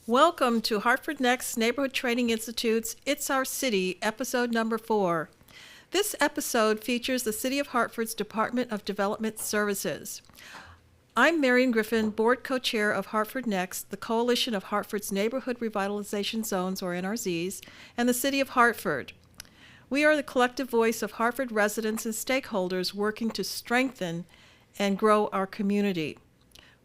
Welcome to Hartford NEXT Neighborhood Training Institute's It's Our City, episode number 4. This episode features the City of Hartford's Department of Development Services. I'm Marion Griffin, Board Co-Chair of Hartford NEXT, the coalition of Hartford's Neighborhood Revitalization Zones, or NRZs, and the City of Hartford. We are the collective voice of Hartford residents and stakeholders working to strengthen and grow our community.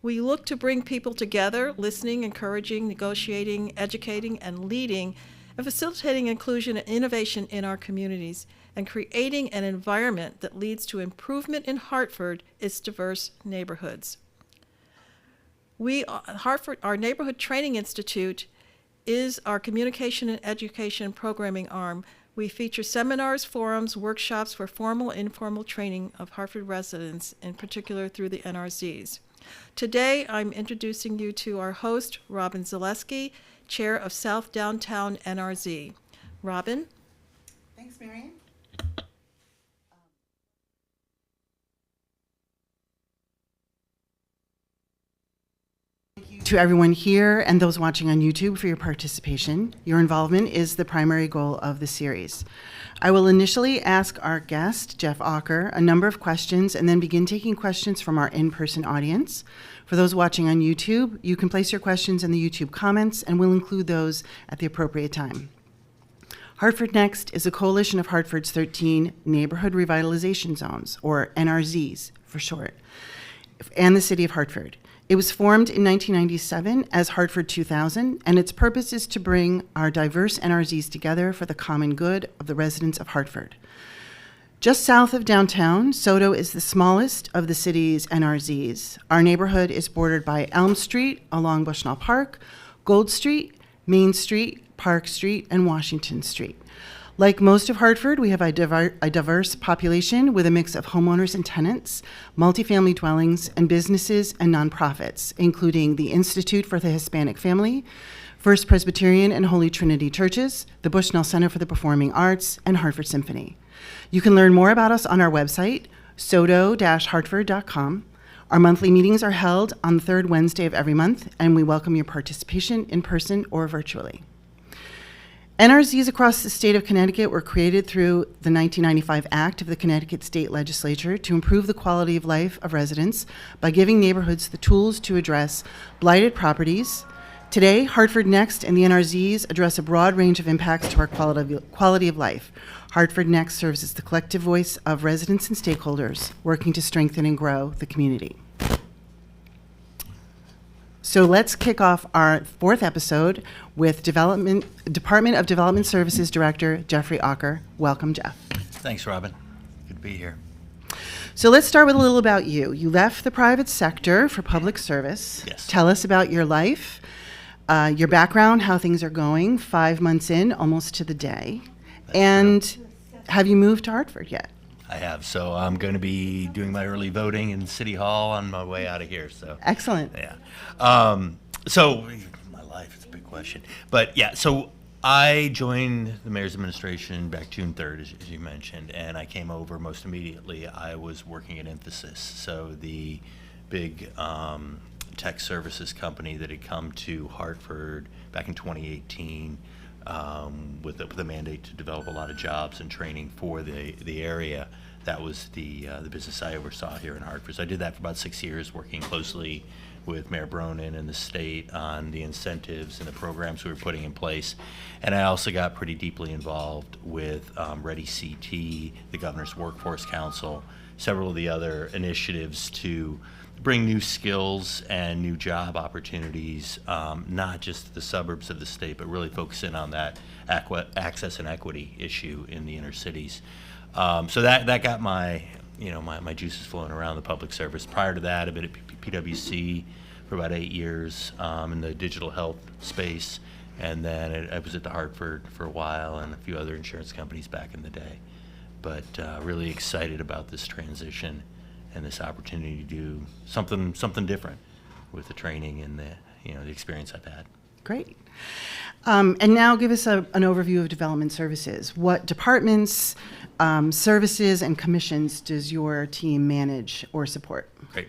We look to bring people together, listening, encouraging, negotiating, educating, and leading, and facilitating inclusion and innovation in our communities, and creating an environment that leads to improvement in Hartford, its diverse neighborhoods. Our Neighborhood Training Institute is our communication and education programming arm. We feature seminars, forums, workshops for formal and informal training of Hartford residents, in particular through the NRZs. Today, I'm introducing you to our host, Robin Zaleski, Chair of South Downtown NRZ. Robin? Thanks, Marion. Thank you to everyone here and those watching on YouTube for your participation. Your involvement is the primary goal of the series. I will initially ask our guest, Jeff Auker, a number of questions and then begin taking questions from our in-person audience. For those watching on YouTube, you can place your questions in the YouTube comments and we'll include those at the appropriate time. Hartford NEXT is a coalition of Hartford's 13 Neighborhood Revitalization Zones, or NRZs for short, and the City of Hartford. It was formed in 1997 as Hartford 2000, and its purpose is to bring our diverse NRZs together for the common good of the residents of Hartford. Just south of downtown, SODO is the smallest of the city's NRZs. Our neighborhood is bordered by Elm Street along Bushnell Park, Gold Street, Main Street, Park Street, and Washington Street. Like most of Hartford, we have a diverse population with a mix of homeowners and tenants, multifamily dwellings, and businesses and nonprofits, including the Institute for the Hispanic Family, First Presbyterian and Holy Trinity Churches, the Bushnell Center for the Performing Arts, and Hartford Symphony. You can learn more about us on our website, sodo-hartford.com. Our monthly meetings are held on the third Wednesday of every month, and we welcome your participation in person or virtually. NRZs across the state of Connecticut were created through the 1995 Act of the Connecticut State Legislature to improve the quality of life of residents by giving neighborhoods the tools to address blighted properties. Today, Hartford NEXT and the NRZs address a broad range of impacts to our quality of life. Hartford NEXT serves as the collective voice of residents and stakeholders working to strengthen and grow the community. So let's kick off our 4th episode with Department of Development Services Director Jeffrey Auker. Welcome, Jeff. Thanks, Robin. Good to be here. So let's start with a little about you. You left the private sector for public service. Yes. Tell us about your life, your background, how things are going, 5 months in, almost to the day. That's and true. Have you moved to Hartford yet? I have. So I'm going to be doing my early voting in City Hall on my way out of here. So Excellent. yeah. So my life is a big question, but yeah. So I joined the mayor's administration back June 3rd, as you mentioned, and I came over most immediately. I was working at Emphasis, so the big tech services company that had come to Hartford back in 2018. With the mandate to develop a lot of jobs and training for the area. That was the business I oversaw here in Hartford. So I did that for about 6 years, working closely with Mayor Bronin and the state on the incentives and the programs we were putting in place. And I also got pretty deeply involved with Ready CT, the Governor's Workforce Council, several of the other initiatives to bring new skills and new job opportunities, not just to the suburbs of the state, but really focusing on that access and equity issue in the inner cities. So that got my juices flowing around the public service. Prior to that, I've been at PwC for about 8 years in the digital health space, and then I was at the Hartford for a while and a few other insurance companies back in the day. But really excited about this transition and this opportunity to do something different with the training and the experience I've had. Great. And now give us an overview of development services. What departments, services, and commissions does your team manage or support? Great.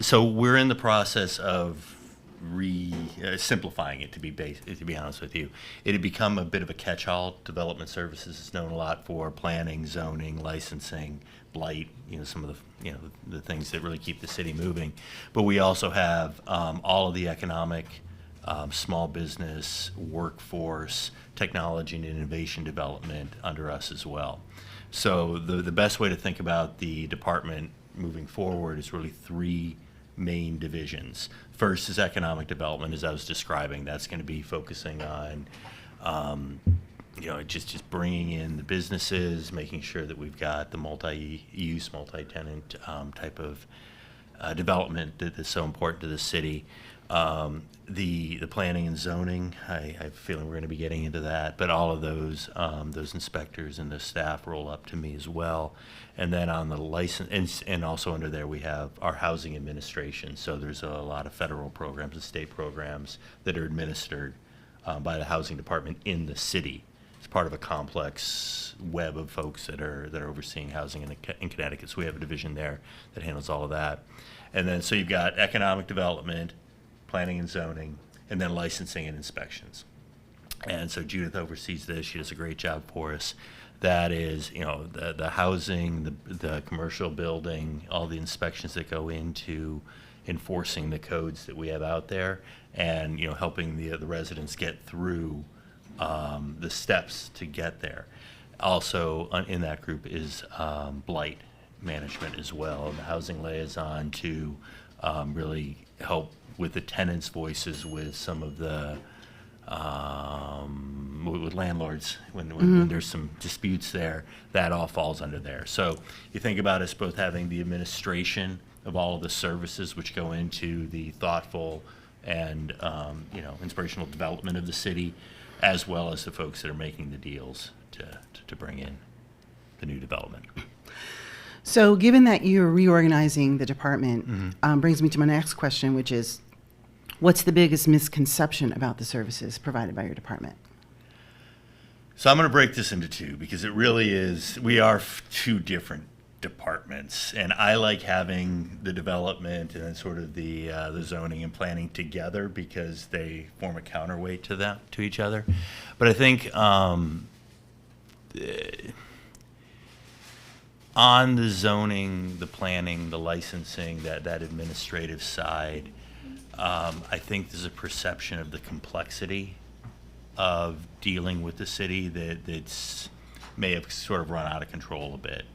So we're in the process of simplifying it, to be honest with you. It had become a bit of a catch-all. Development services is known a lot for planning, zoning, licensing, blight, some of the things that really keep the city moving. But we also have all of the economic, small business, workforce, technology and innovation development under us as well. So the best way to think about the department moving forward is really three main divisions. First is economic development, as I was describing. That's going to be focusing on, just bringing in the businesses, making sure that we've got the multi-use, multi-tenant type of development that is so important to the city. The planning and zoning, I have a feeling we're going to be getting into that, but all of those inspectors and the staff roll up to me as well. And then on the license, and also under there we have our housing administration. So there's a lot of federal programs and state programs that are administered by the housing department in the city. It's part of a complex web of folks that are overseeing housing in Connecticut. So we have a division there that handles all of that. And then so you've got economic development, planning and zoning, and then licensing and inspections. And so Judith oversees this. She does a great job for us. That is, the housing, the commercial building, all the inspections that go into enforcing the codes that we have out there, and helping the residents get through the steps to get there. Also in that group is blight management as well, and the housing liaison to really help with the tenants' voices with some of the with landlords when there's some disputes there. That all falls under there. So you think about us both having the administration of all of the services which go into the thoughtful and inspirational development of the city, as well as the folks that are making the deals to bring in the new development. So given that you're reorganizing the department, brings me to my next question, which is, what's the biggest misconception about the services provided by your department? So I'm going to break this into two, because it really is, we are two different departments, and I like having the development and then sort of the zoning and planning together, because they form a counterweight to each other. But I think on the zoning, the planning, the licensing, that administrative side, I think there's a perception of the complexity of dealing with the city that's may have sort of run out of control a bit.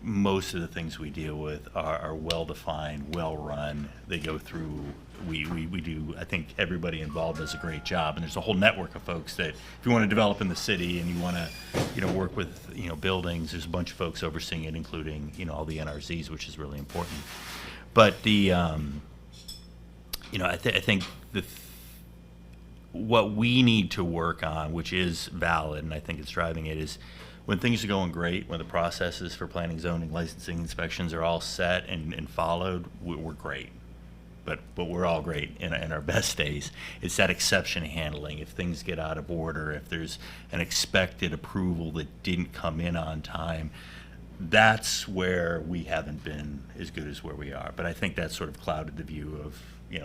Most of the things we deal with are well-defined, well-run. They go through, we do, I think everybody involved does a great job, and there's a whole network of folks that, if you want to develop in the city and you want to, work with, buildings, there's a bunch of folks overseeing it, including, all the NRZs, which is really important. But the, I think what we need to work on, which is valid, and I think it's driving it, is when things are going great, when the processes for planning, zoning, licensing, inspections are all set and followed, we're great. But we're all great in our best days. It's that exception handling. If things get out of order, if there's an expected approval that didn't come in on time, that's where we haven't been as good as where we are. But I think that sort of clouded the view of,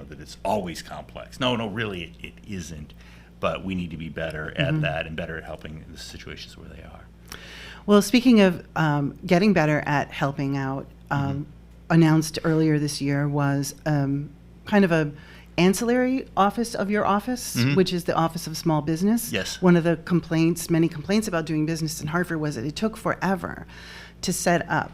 that it's always complex. No, really, it isn't. But we need to be better at that and better at helping the situations where they are. Well, speaking of getting better at helping out, announced earlier this year was kind of a ancillary office of your office, which is the Office of Small Business. Yes. One of the many complaints about doing business in Hartford was that it took forever to set up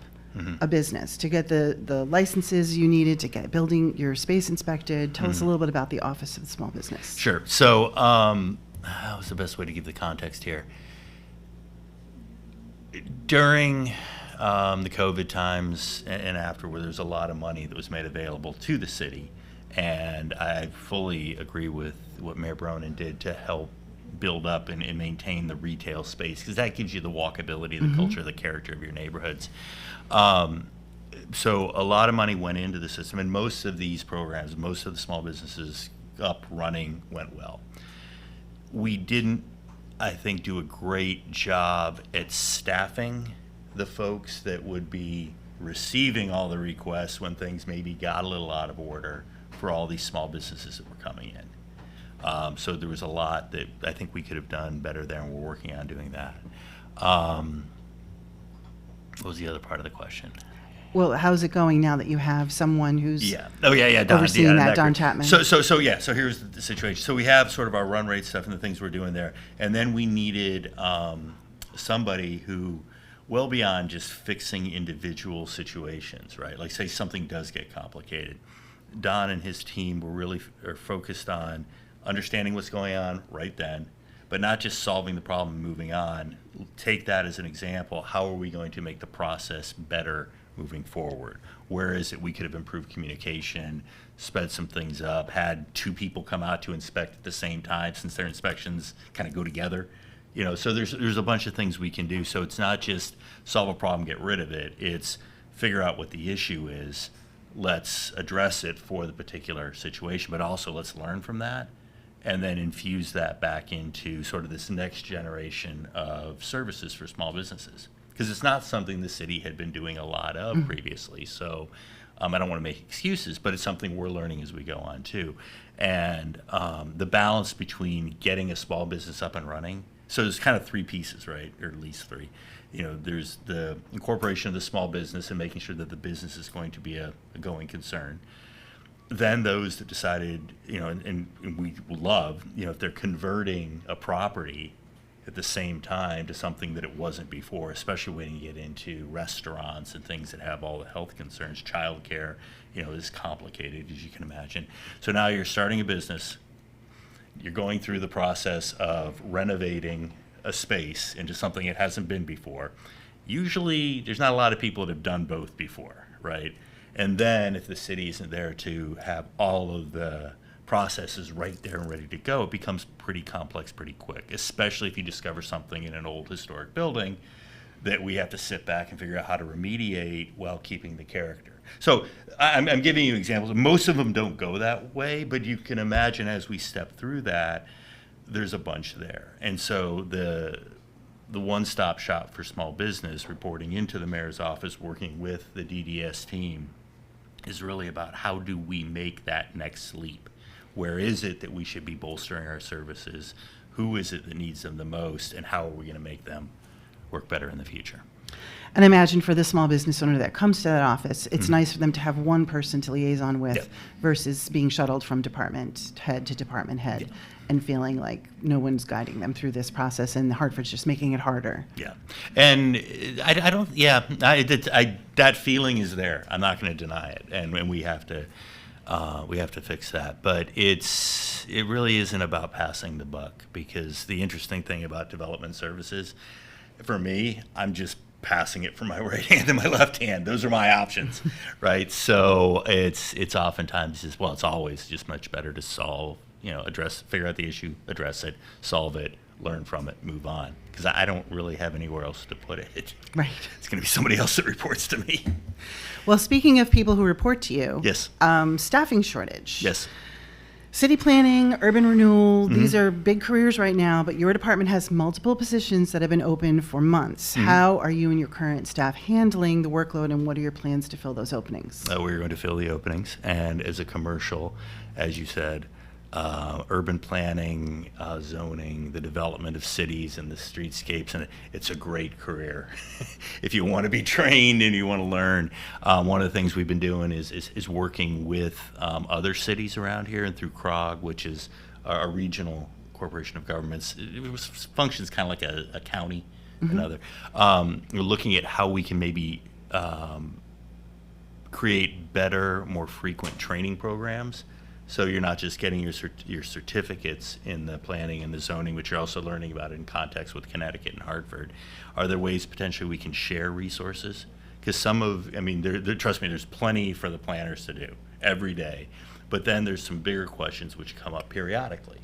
a business, to get the licenses you needed, to get building your space inspected. Tell us a little bit about the Office of Small Business. Sure. So that was the best way to give the context here. During the COVID times and after, where there's a lot of money that was made available to the city, and I fully agree with what Mayor Bronin did to help build up and maintain the retail space, because that gives you the walkability, the culture, the character of your neighborhoods. So a lot of money went into the system, and most of these programs, most of the small businesses up running went well. We didn't, I think, do a great job at staffing the folks that would be receiving all the requests when things maybe got a little out of order for all these small businesses that were coming in. So there was a lot that I think we could have done better there, and we're working on doing that. What was the other part of the question? Well, how's it going now that you have someone who's Yeah. Oh, yeah, Don. overseeing that, Don group. Chapman? So here's the situation. So we have sort of our run rate stuff and the things we're doing there. And then we needed somebody who, well beyond just fixing individual situations, right? Like say something does get complicated. Don and his team are focused on understanding what's going on right then, but not just solving the problem and moving on. Take that as an example. How are we going to make the process better moving forward? Where is it we could have improved communication, sped some things up, had two people come out to inspect at the same time since their inspections kind of go together. So there's a bunch of things we can do. So it's not just solve a problem, get rid of it. It's figure out what the issue is. Let's address it for the particular situation, but also let's learn from that and then infuse that back into sort of this next generation of services for small businesses. Because it's not something the city had been doing a lot of previously. So I don't want to make excuses, but it's something we're learning as we go on too. And the balance between getting a small business up and running, so there's kind of three pieces, right? Or at least three. There's the incorporation of the small business and making sure that the business is going to be a going concern. Then those that decided, and we love, if they're converting a property at the same time to something that it wasn't before, especially when you get into restaurants and things that have all the health concerns. Childcare, is complicated, as you can imagine. So now you're starting a business. You're going through the process of renovating a space into something it hasn't been before. Usually, there's not a lot of people that have done both before, right? And then if the city isn't there to have all of the processes right there and ready to go, it becomes pretty complex pretty quick, especially if you discover something in an old historic building that we have to sit back and figure out how to remediate while keeping the character. So I'm giving you examples. Most of them don't go that way, but you can imagine as we step through that, there's a bunch there. And so the one-stop shop for small business, reporting into the mayor's office, working with the DDS team, is really about how do we make that next leap? Where is it that we should be bolstering our services? Who is it that needs them the most? And how are we going to make them work better in the future? And I imagine for the small business owner that comes to that office, it's nice for them to have one person to liaison with versus being shuttled from department head to department head and feeling like no one's guiding them through this process and Hartford's just making it harder. Yeah. And that feeling is there. I'm not going to deny it. And we have to fix that. But it really isn't about passing the buck, because the interesting thing about development services, for me, I'm just passing it from my right hand to my left hand. Those are my options, right? So it's oftentimes just, well, it's always just much better to solve, figure out the issue, address it, solve it, learn from it, move on. Because I don't really have anywhere else to put it. Right. It's going to be somebody else that reports to me. Well, speaking of people who report to you, Yes. Staffing shortage. Yes. City planning, urban renewal, these are big careers right now, but your department has multiple positions that have been open for months. How are you and your current staff handling the workload, and what are your plans to fill those openings? We're going to fill the openings. And as a commercial, as you said, urban planning, zoning, the development of cities and the streetscapes, and it's a great career. If you want to be trained and you want to learn, one of the things we've been doing is working with other cities around here and through CROG, which is a regional corporation of governments. It functions kind of like a county, another. We're looking at how we can maybe create better, more frequent training programs. So you're not just getting your certificates in the planning and the zoning, but you're also learning about it in context with Connecticut and Hartford. Are there ways potentially we can share resources? Because trust me, there's plenty for the planners to do every day. But then there's some bigger questions which come up periodically.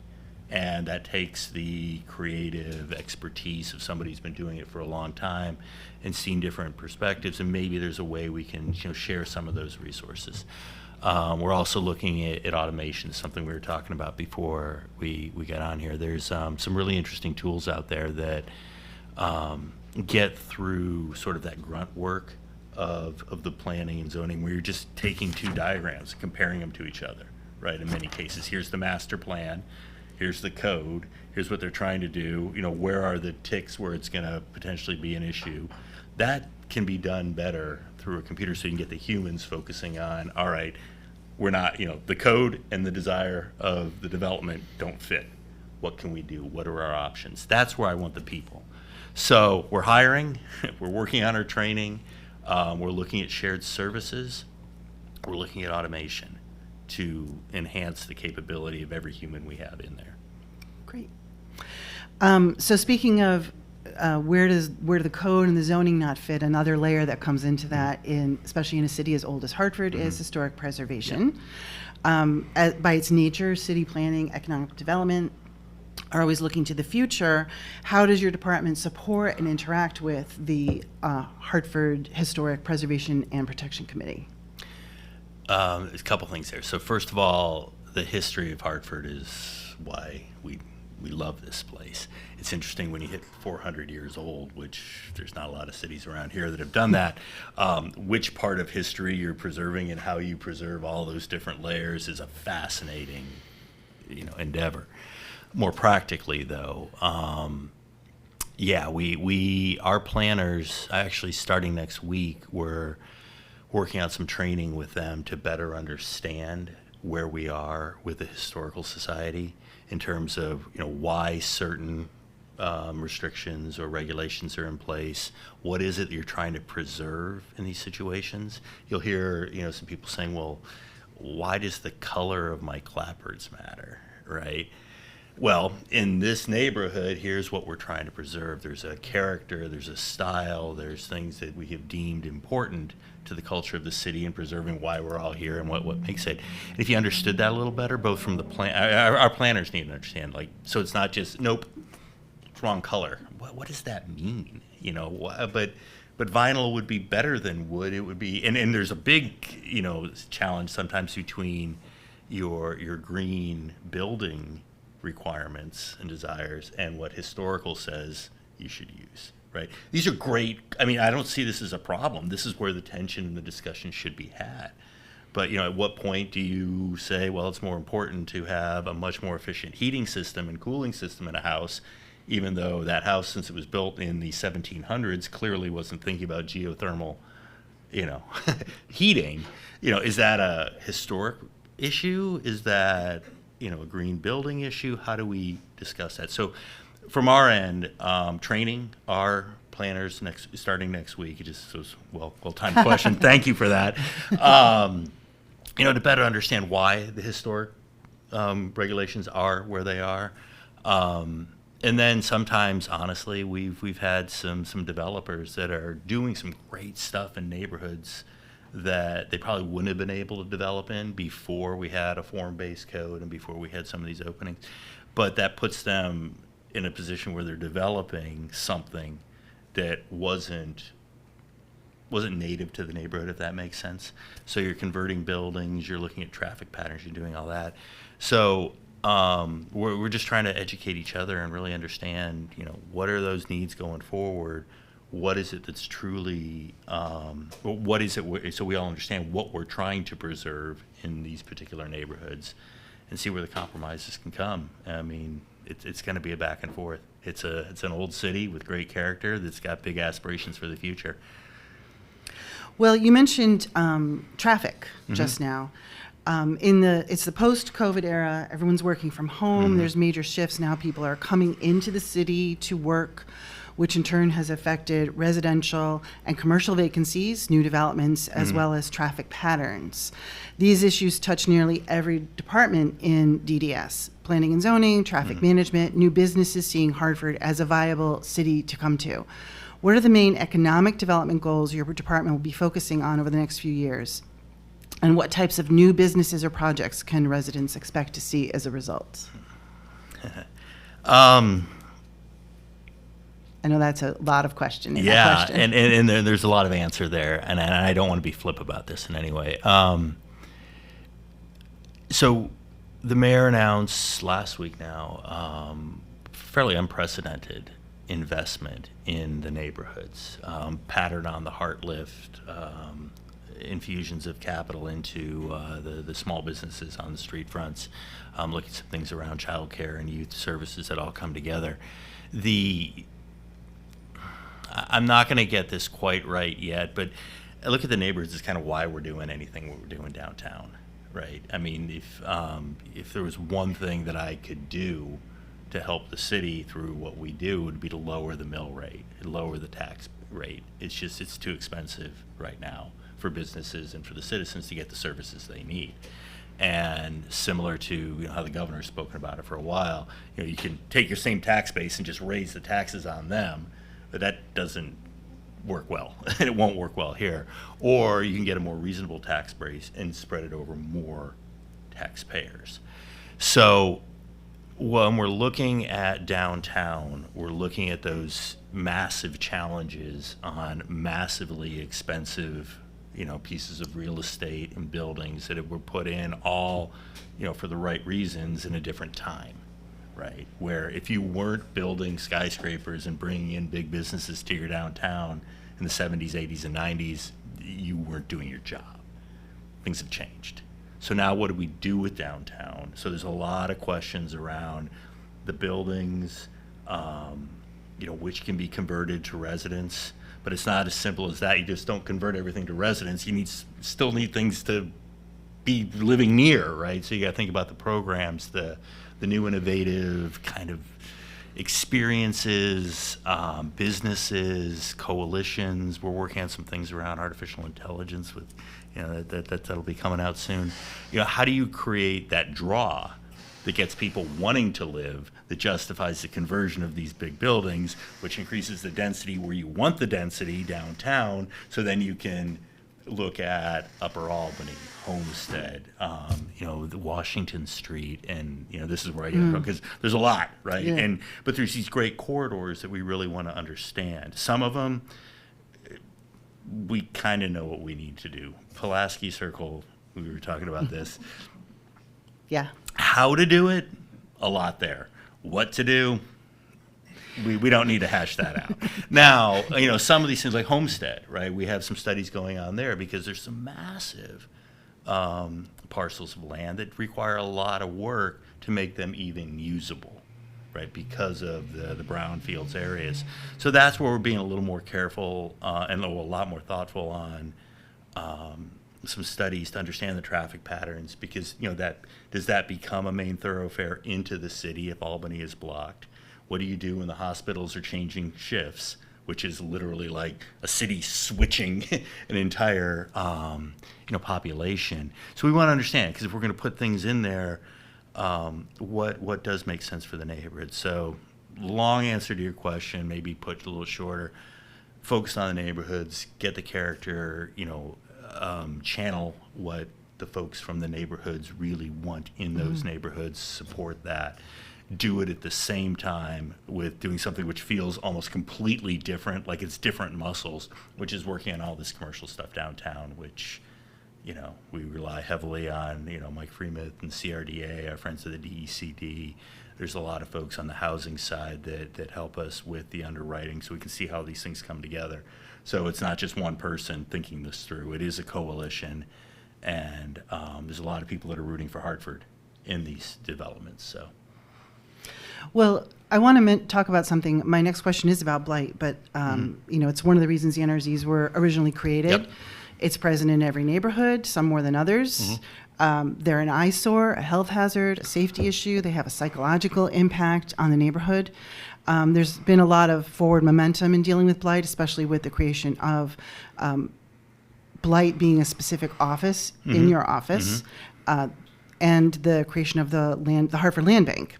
And that takes the creative expertise of somebody who's been doing it for a long time and seen different perspectives. And maybe there's a way we can share some of those resources. We're also looking at automation, something we were talking about before we got on here. There's some really interesting tools out there that get through sort of that grunt work of the planning and zoning, where you're just taking two diagrams and comparing them to each other, right? In many cases, here's the master plan, here's the code, here's what they're trying to do, where are the ticks where it's going to potentially be an issue. That can be done better through a computer, so you can get the humans focusing on, all right, we're not, the code and the desire of the development don't fit. What can we do? What are our options? That's where I want the people. So we're hiring, we're working on our training, we're looking at shared services, we're looking at automation to enhance the capability of every human we have in there. Great. So speaking of where do the code and the zoning not fit, another layer that comes into that, especially in a city as old as Hartford, is historic preservation. By its nature, city planning, economic development are always looking to the future. How does your department support and interact with the Hartford Historic Preservation and Protection Committee? There's a couple things there. So first of all, the history of Hartford is why we love this place. It's interesting when you hit 400 years old, which there's not a lot of cities around here that have done that, which part of history you're preserving and how you preserve all those different layers is a fascinating, endeavor. More practically, though, our planners, actually starting next week, we're working on some training with them to better understand where we are with the Historical Society in terms of why certain restrictions or regulations are in place. What is it that you're trying to preserve in these situations? You'll hear some people saying, well, why does the color of my clapboards matter, right? Well, in this neighborhood, here's what we're trying to preserve. There's a character, there's a style, there's things that we have deemed important to the culture of the city and preserving why we're all here and what makes it. And if you understood that a little better, both from the plan, our planners need to understand, so it's not just, nope, it's wrong color. What does that mean? But vinyl would be better than wood. It would be, and there's a big, challenge sometimes between your green building requirements and desires and what historical says you should use, right? These are great. I don't see this as a problem. This is where the tension and the discussion should be had. But at what point do you say, well, it's more important to have a much more efficient heating system and cooling system in a house, even though that house, since it was built in the 1700s, clearly wasn't thinking about geothermal, heating. Is that a historic issue? Is that a green building issue? How do we discuss that? So from our end, training our planners starting next week. It just was well-timed question. Thank you for that. To better understand why the historic regulations are where they are. And then sometimes, honestly, we've had some developers that are doing some great stuff in neighborhoods that they probably wouldn't have been able to develop in before we had a form-based code and before we had some of these openings. But that puts them in a position where they're developing something that wasn't native to the neighborhood, if that makes sense. So you're converting buildings, you're looking at traffic patterns, you're doing all that. So we're just trying to educate each other and really understand, what are those needs going forward? What is it that's truly, what is it, so we all understand what we're trying to preserve in these particular neighborhoods and see where the compromises can come. It's going to be a back and forth. It's an old city with great character that's got big aspirations for the future. Well, you mentioned traffic just now. It's the post-COVID era. Everyone's working from home. There's major shifts now. People are coming into the city to work, which in turn has affected residential and commercial vacancies, new developments, as well as traffic patterns. These issues touch nearly every department in DDS: planning and zoning, traffic management, new businesses seeing Hartford as a viable city to come to. What are the main economic development goals your department will be focusing on over the next few years? And what types of new businesses or projects can residents expect to see as a result? I know that's a lot of question. Yeah, and there's a lot of answer there, and I don't want to be flip about this in any way. So the mayor announced last week now fairly unprecedented investment in the neighborhoods, patterned on the Heart Lift, infusions of capital into the small businesses on the street fronts, looking at some things around childcare and youth services that all come together. I'm not going to get this quite right yet, but I look at the neighborhoods as kind of why we're doing anything what we're doing downtown, right? I mean, if there was one thing that I could do to help the city through what we do, it would be to lower the mill rate, lower the tax rate. It's too expensive right now for businesses and for the citizens to get the services they need. And similar to how the governor's spoken about it for a while, you can take your same tax base and just raise the taxes on them, but that doesn't work well, and it won't work well here. Or you can get a more reasonable tax base and spread it over more taxpayers. So when we're looking at downtown, we're looking at those massive challenges on massively expensive pieces of real estate and buildings that were put in all, for the right reasons in a different time, right? Where if you weren't building skyscrapers and bringing in big businesses to your downtown in the 70s, 80s, and 90s, you weren't doing your job. Things have changed. So now what do we do with downtown? So there's a lot of questions around the buildings, which can be converted to residence. But it's not as simple as that. You just don't convert everything to residence. You still need things to be living near, right? So you got to think about the programs, the new innovative kind of experiences, businesses, coalitions. We're working on some things around artificial intelligence with, that'll be coming out soon. How do you create that draw that gets people wanting to live, that justifies the conversion of these big buildings, which increases the density where you want the density downtown, so then you can look at Upper Albany, Homestead, the Washington Street, and this is where I get because there's a lot, right? Yeah. But there's these great corridors that we really want to understand. Some of them, we kind of know what we need to do. Pulaski Circle, we were talking about this. Yeah. How to do it, a lot there. What to do, we don't need to hash that out. Now, some of these things like Homestead, right? We have some studies going on there because there's some massive parcels of land that require a lot of work to make them even usable, right? Because of the brownfields areas. So that's where we're being a little more careful and a lot more thoughtful on some studies to understand the traffic patterns, because does that become a main thoroughfare into the city if Albany is blocked? What do you do when the hospitals are changing shifts, which is literally like a city switching an entire population? So we want to understand, because if we're going to put things in there, what does make sense for the neighborhood? So long answer to your question, maybe put a little shorter. Focus on the neighborhoods, get the character, channel what the folks from the neighborhoods really want in those neighborhoods, support that. Do it at the same time with doing something which feels almost completely different, like it's different muscles, which is working on all this commercial stuff downtown, which, we rely heavily on, Mike Freemuth and CRDA, our friends at the DECD. There's a lot of folks on the housing side that help us with the underwriting so we can see how these things come together. So it's not just one person thinking this through. It is a coalition, and there's a lot of people that are rooting for Hartford in these developments. So, Well, I want to talk about something. My next question is about blight, but it's one of the reasons the NRZs were originally created. Yep. It's present in every neighborhood, some more than others. They're an eyesore, a health hazard, a safety issue. They have a psychological impact on the neighborhood. There's been a lot of forward momentum in dealing with blight, especially with the creation of blight being a specific office in your office, and the creation of the Hartford Land Bank.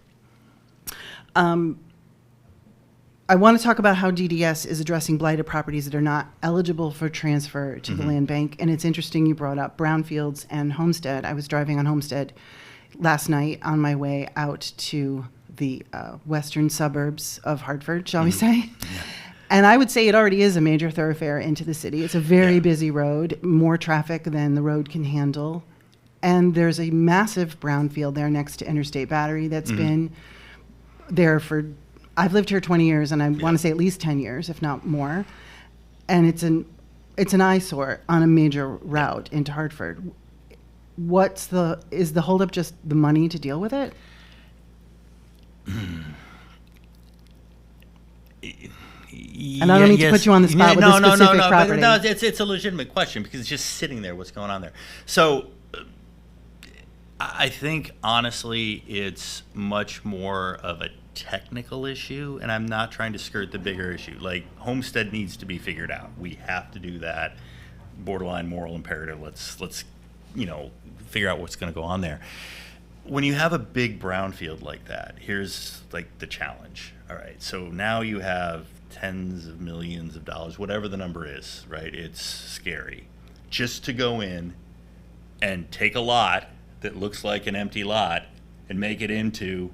I want to talk about how DDS is addressing blighted properties that are not eligible for transfer to the land bank. And it's interesting you brought up brownfields and Homestead. I was driving on Homestead last night on my way out to the western suburbs of Hartford, shall we say. And I would say it already is a major thoroughfare into the city. It's a very busy road, more traffic than the road can handle. And there's a massive brownfield there next to Interstate Battery that's been there for, I've lived here 20 years, and I want to say at least 10 years, if not more. And it's it's an eyesore on a major route into Hartford. Is the holdup just the money to deal with it? And I don't mean to put you on the spot with a specific property. But no, it's a legitimate question because it's just sitting there. What's going on there? So, I think honestly, it's much more of a technical issue, and I'm not trying to skirt the bigger issue. Like Homestead needs to be figured out. We have to do that. Borderline moral imperative. Let's figure out what's going to go on there. When you have a big brownfield like that, here's like the challenge. All right, so now you have tens of millions of dollars, whatever the number is, right? It's scary. Just to go in and take a lot that looks like an empty lot and make it into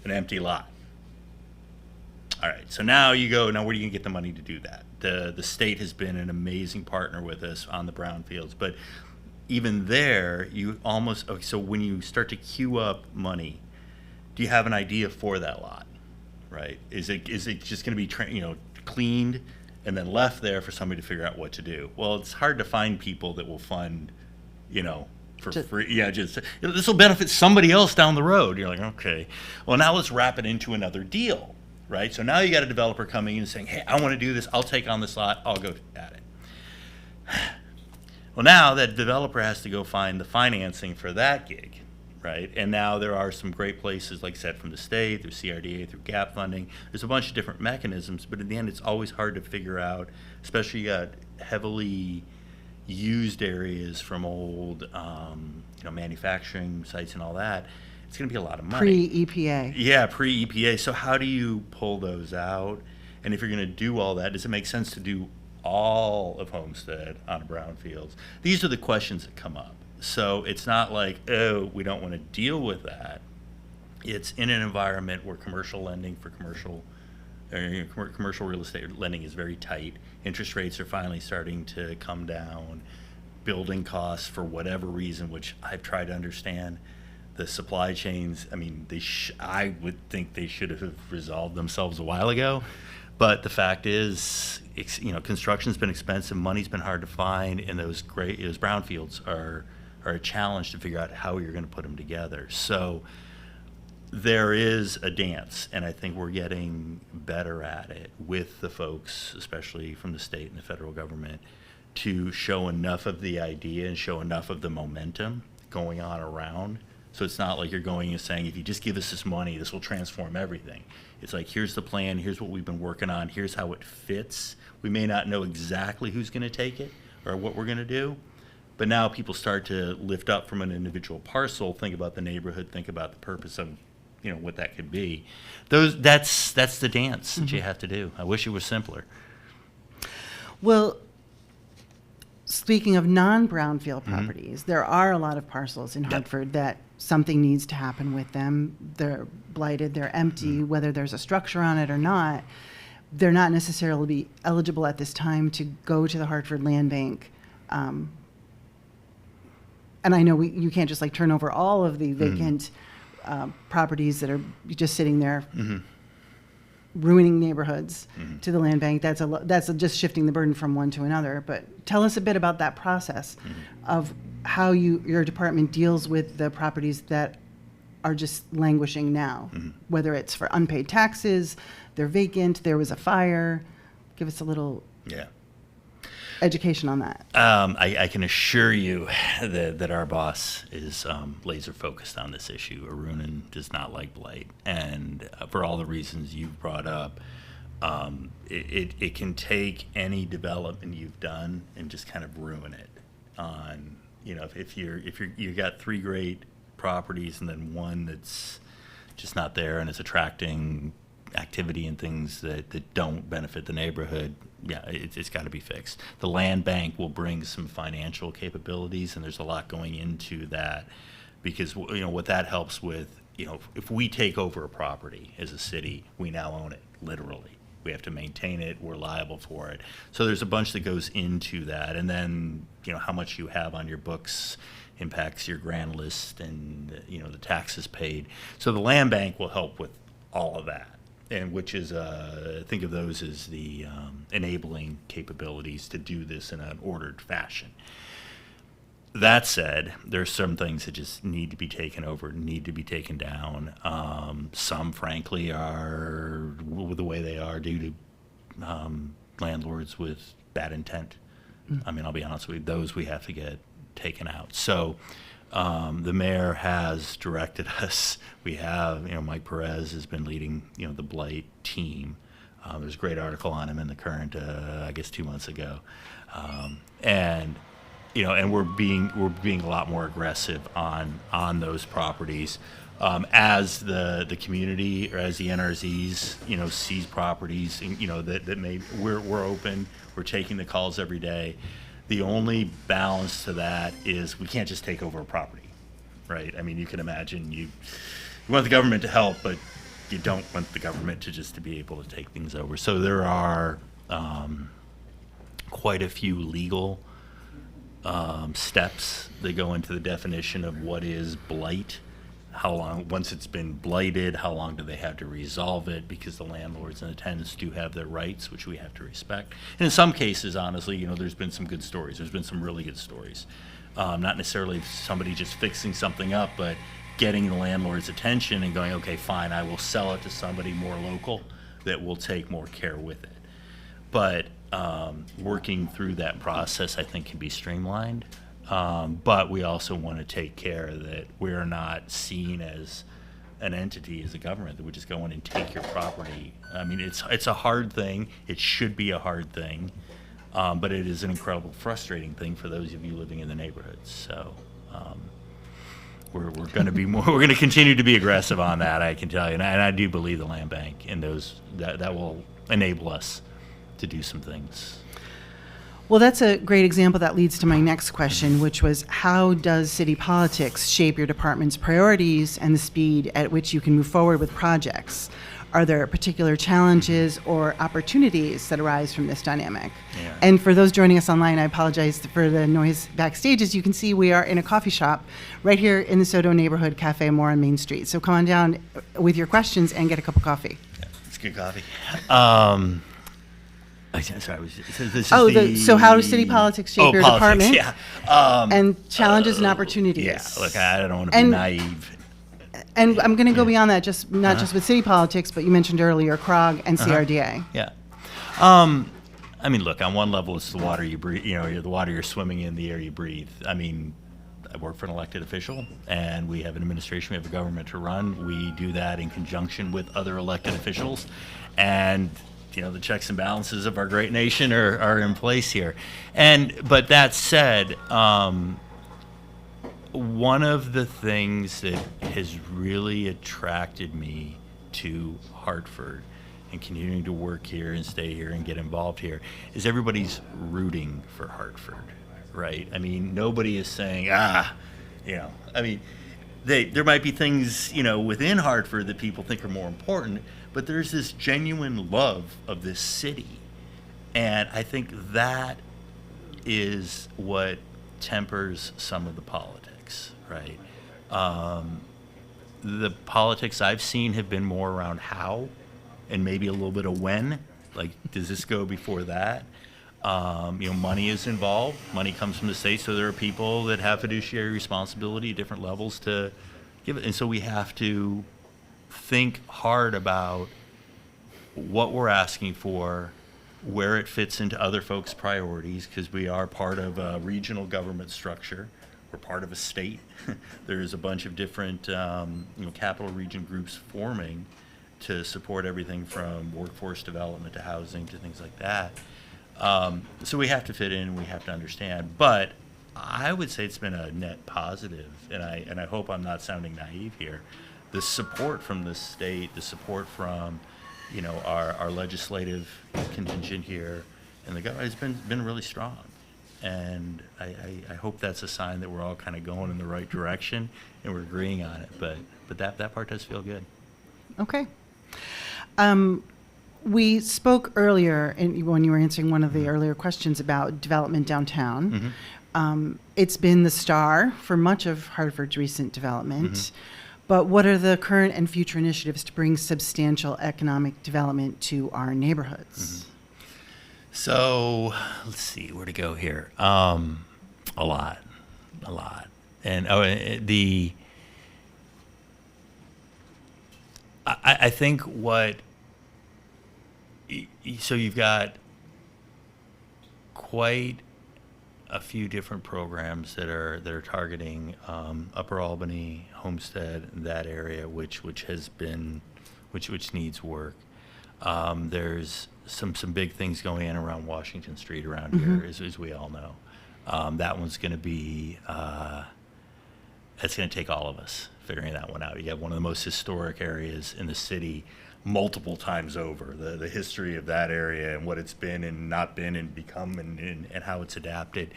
an empty lot. All right, so now you go, now where are you going to get the money to do that? The state has been an amazing partner with us on the brownfields, but even there, you almost, okay, so when you start to queue up money, do you have an idea for that lot, right? Is it just going to be cleaned and then left there for somebody to figure out what to do? Well, it's hard to find people that will fund, for free. Yeah, just this will benefit somebody else down the road. You're like, okay, well now let's wrap it into another deal, right? So now you got a developer coming in and saying, hey, I want to do this. I'll take on this lot. I'll go at it. Well, now that developer has to go find the financing for that gig, right? And now there are some great places, like I said, from the state, through CRDA, through gap funding. There's a bunch of different mechanisms, but in the end, it's always hard to figure out, especially you got heavily used areas from old, manufacturing sites and all that. It's going to be a lot of money. Pre-EPA. Yeah, pre-EPA. So how do you pull those out? And if you're going to do all that, does it make sense to do all of Homestead on brownfields? These are the questions that come up. So it's not like, oh, we don't want to deal with that. It's in an environment where commercial lending for commercial real estate lending is very tight. Interest rates are finally starting to come down. Building costs, for whatever reason, which I've tried to understand, the supply chains, I mean, I would think they should have resolved themselves a while ago. But the fact is, construction's been expensive, money's been hard to find, and those brownfields are a challenge to figure out how you're going to put them together. So there is a dance, and I think we're getting better at it with the folks, especially from the state and the federal government, to show enough of the idea and show enough of the momentum going on around. So it's not like you're going and saying, if you just give us this money, this will transform everything. It's like, here's the plan, here's what we've been working on, here's how it fits. We may not know exactly who's going to take it or what we're going to do, but now people start to lift up from an individual parcel, think about the neighborhood, think about the purpose of, what that could be. That's the dance that you have to do. I wish it was simpler. Well, speaking of non-brownfield properties, there are a lot of parcels in Hartford that something needs to happen with them. They're blighted, they're empty, whether there's a structure on it or not. They're not necessarily eligible at this time to go to the Hartford Land Bank. And I know you can't just turn over all of the vacant properties that are just sitting there ruining neighborhoods to the land bank. That's just shifting the burden from one to another. But tell us a bit about that process of how your department deals with the properties that are just languishing now, whether it's for unpaid taxes, they're vacant, there was a fire. Give us a little education on that. I can assure you that our boss is laser focused on this issue. Arunan does not like blight, and for all the reasons you've brought up, it can take any development you've done and just kind of ruin it. On if you got three great properties and then one that's just not there and it's attracting activity and things that don't benefit the neighborhood, it's got to be fixed. The land bank will bring some financial capabilities, and there's a lot going into that, because what that helps with, if we take over a property as a city, we now own it, literally. We have to maintain it, we're liable for it. So there's a bunch that goes into that, and then how much you have on your books impacts your grand list and the taxes paid. So the land bank will help with all of that. and which is, think of those as the enabling capabilities to do this in an ordered fashion. That said, there's some things that just need to be taken over, need to be taken down. Some, frankly, are the way they are due to landlords with bad intent. I mean, I'll be honest with you, those we have to get taken out. So the mayor has directed us. We have, Mike Perez has been leading, the blight team. There's a great article on him in the Current, I guess 2 months ago. And we're being a lot more aggressive on those properties. As the community, or as the NRZs, sees properties, that may, we're open, we're taking the calls every day. The only balance to that is we can't just take over a property, right? I mean, you can imagine you want the government to help, but you don't want the government to be able to take things over. So there are quite a few legal steps that go into the definition of what is blight. How long, once it's been blighted, how long do they have to resolve it? Because the landlords and the tenants do have their rights, which we have to respect. And in some cases, honestly, there's been some good stories. There's been some really good stories. Not necessarily somebody just fixing something up, but getting the landlord's attention and going, okay, fine, I will sell it to somebody more local that will take more care with it. But working through that process, I think, can be streamlined. But we also want to take care that we're not seen as an entity, as a government, that would just go in and take your property. I mean, it's a hard thing. It should be a hard thing, but it is an incredible, frustrating thing for those of you living in the neighborhoods. So we're going to be more. We're going to continue to be aggressive on that, I can tell you, and I do believe the land bank and those that will enable us to do some things. Well, that's a great example that leads to my next question, which was, how does city politics shape your department's priorities and the speed at which you can move forward with projects? Are there particular challenges or opportunities that arise from this dynamic? Yeah. And for those joining us online, I apologize for the noise backstage. As you can see, we are in a coffee shop right here in the SODO neighborhood Cafe More on Main Street. So come on down with your questions and get a cup of coffee. Yeah, it's good coffee. Sorry, so how does city politics shape your department? Yeah. And challenges and opportunities. Yeah, look, I don't want to be naive. And I'm going to go beyond that, not just with city politics, but you mentioned earlier CROG and CRDA. Yeah. I mean, look, on one level, it's the water you breathe, the water you're swimming in, the air you breathe. I mean, I work for an elected official, and we have an administration, we have a government to run. We do that in conjunction with other elected officials. And the checks and balances of our great nation are in place here. But that said, one of the things that has really attracted me to Hartford and continuing to work here and stay here and get involved here is everybody's rooting for Hartford, right? I mean, nobody is saying, I mean, there might be things, within Hartford that people think are more important, but there's this genuine love of this city. And I think that is what tempers some of the politics, right? The politics I've seen have been more around how and maybe a little bit of when. Like, does this go before that? Money is involved. Money comes from the state, so there are people that have fiduciary responsibility at different levels to give it. And so we have to think hard about what we're asking for, where it fits into other folks' priorities, because we are part of a regional government structure. We're part of a state. There's a bunch of different capital region groups forming to support everything from workforce development to housing to things like that. So we have to fit in, we have to understand. But I would say it's been a net positive, and I hope I'm not sounding naive here. The support from the state, the support from our legislative contingent here, and the government has been really strong. And I hope that's a sign that we're all kind of going in the right direction and we're agreeing on it. But that part does feel good. Okay. We spoke earlier when you were answering one of the earlier questions about development downtown. It's been the star for much of Hartford's recent development. but what are the current and future initiatives to bring substantial economic development to our neighborhoods? So let's see where to go here. A lot, and I think so you've got quite a few different programs that are targeting Upper Albany, Homestead, that area, which needs work. There's some big things going on around Washington Street around here, as we all know. That one's going to be that's going to take all of us figuring that one out. You have one of the most historic areas in the city, multiple times over. The history of that area and what it's been and not been and become and how it's adapted.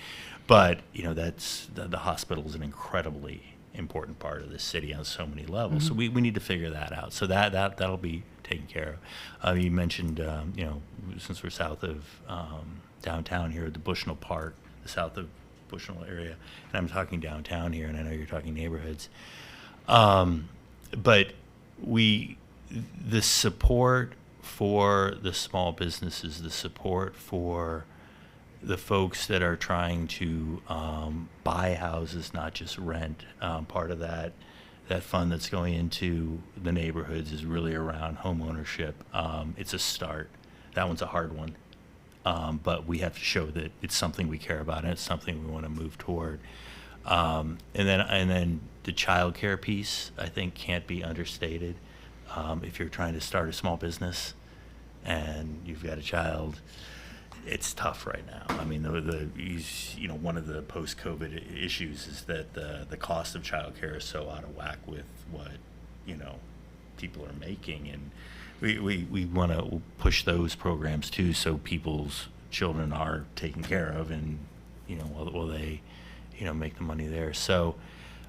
But that's the hospital is an incredibly important part of the city on so many levels. So we need to figure that out. So that'll be taken care of. You mentioned since we're south of downtown here, the Bushnell Park, the south of Bushnell area, and I'm talking downtown here, and I know you're talking neighborhoods. But the support for the small businesses, the support for the folks that are trying to buy houses, not just rent, part of that fund that's going into the neighborhoods is really around home ownership. It's a start. That one's a hard one. But we have to show that it's something we care about and it's something we want to move toward. And then the child care piece, I think, can't be understated. If you're trying to start a small business and you've got a child, it's tough right now. I mean, one of the post-COVID issues is that the cost of child care is so out of whack with what people are making, and we want to push those programs too, so people's children are taken care of, and while they make the money there. So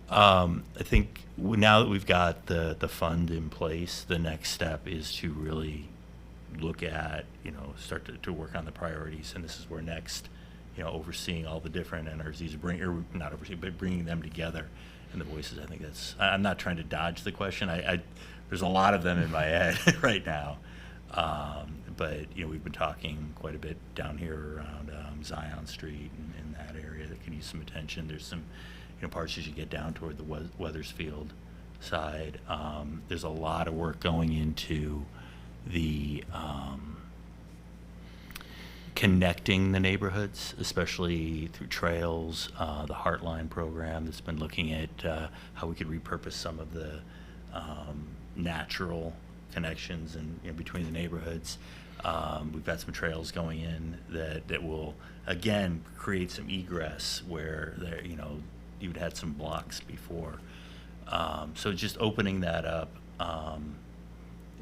I think now that we've got the fund in place, the next step is to really look at start to work on the priorities, and this is where NEXT, overseeing all the different NRZs, bringing them together and the voices. I think I'm not trying to dodge the question. There's a lot of them in my head right now. But we've been talking quite a bit down here around Zion Street and that area that can use some attention. There's some parts as you get down toward the Weathersfield side. There's a lot of work going into the connecting the neighborhoods, especially through trails, the Heartline program that's been looking at how we could repurpose some of the natural connections and between the neighborhoods. We've got some trails going in that will again create some egress where there you'd had some blocks before. So just opening that up.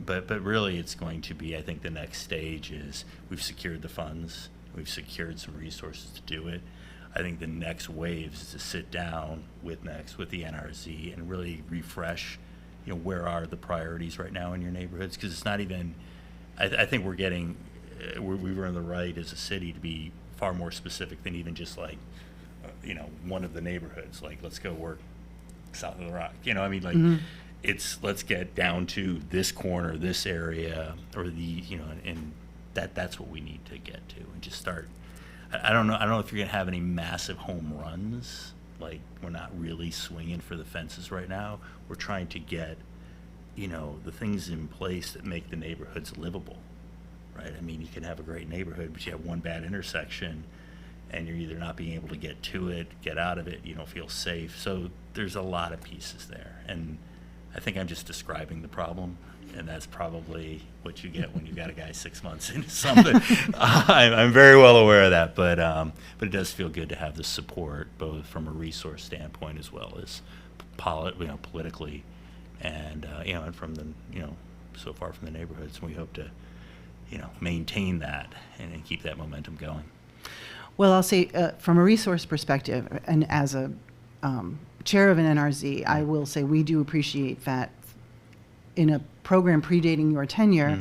But really it's going to be, I think the next stage is we've secured the funds, we've secured some resources to do it. I think the next wave is to sit down with NEXT, with the NRZ, and really refresh, where are the priorities right now in your neighborhoods? Because it's not even, I think we're getting, we were in the right as a city to be far more specific than even just like, one of the neighborhoods, like let's go work south of the Rock. It's let's get down to this corner, this area, or and that's what we need to get to, and just start. I don't know if you're gonna have any massive home runs. Like, we're not really swinging for the fences right now. We're trying to get, the things in place that make the neighborhoods livable, right? I mean, you can have a great neighborhood, but you have one bad intersection, and you're either not being able to get to it, get out of it, you don't feel safe. So there's a lot of pieces there, and I think I'm just describing the problem, and that's probably what you get when you've got a guy 6 months into something. I'm very well aware of that, but it does feel good to have the support, both from a resource standpoint as well as politically, and and from the so far from the neighborhoods. We hope to maintain that and keep that momentum going. Well, I'll say from a resource perspective, and as a chair of an NRZ, I will say we do appreciate that in a program predating your tenure,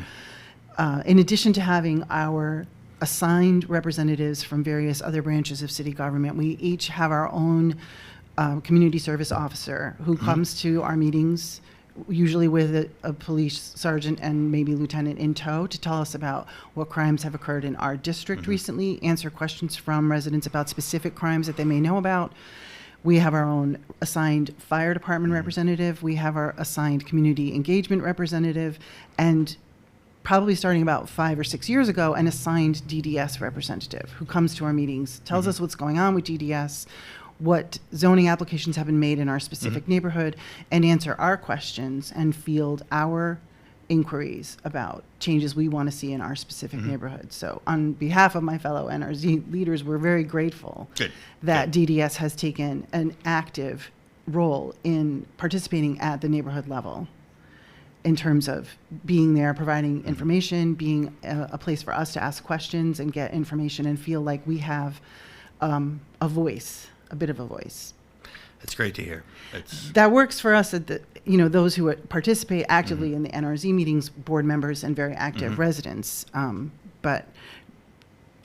in addition to having our assigned representatives from various other branches of city government, we each have our own community service officer who comes to our meetings, usually with a police sergeant and maybe lieutenant in tow, to tell us about what crimes have occurred in our district recently, answer questions from residents about specific crimes that they may know about. We have our own assigned fire department representative. We have our assigned community engagement representative, and probably starting about 5 or 6 years ago, an assigned DDS representative who comes to our meetings, tells us what's going on with DDS, what zoning applications have been made in our specific neighborhood, and answer our questions and field our inquiries about changes we want to see in our specific neighborhood. So on behalf of my fellow NRZ leaders, we're very grateful that DDS has taken an active role in participating at the neighborhood level in terms of being there, providing information, being a place for us to ask questions and get information and feel like we have a voice, a bit of a voice. That's great to hear. That works for us at the, those who participate actively in the NRZ meetings, board members and very active residents. But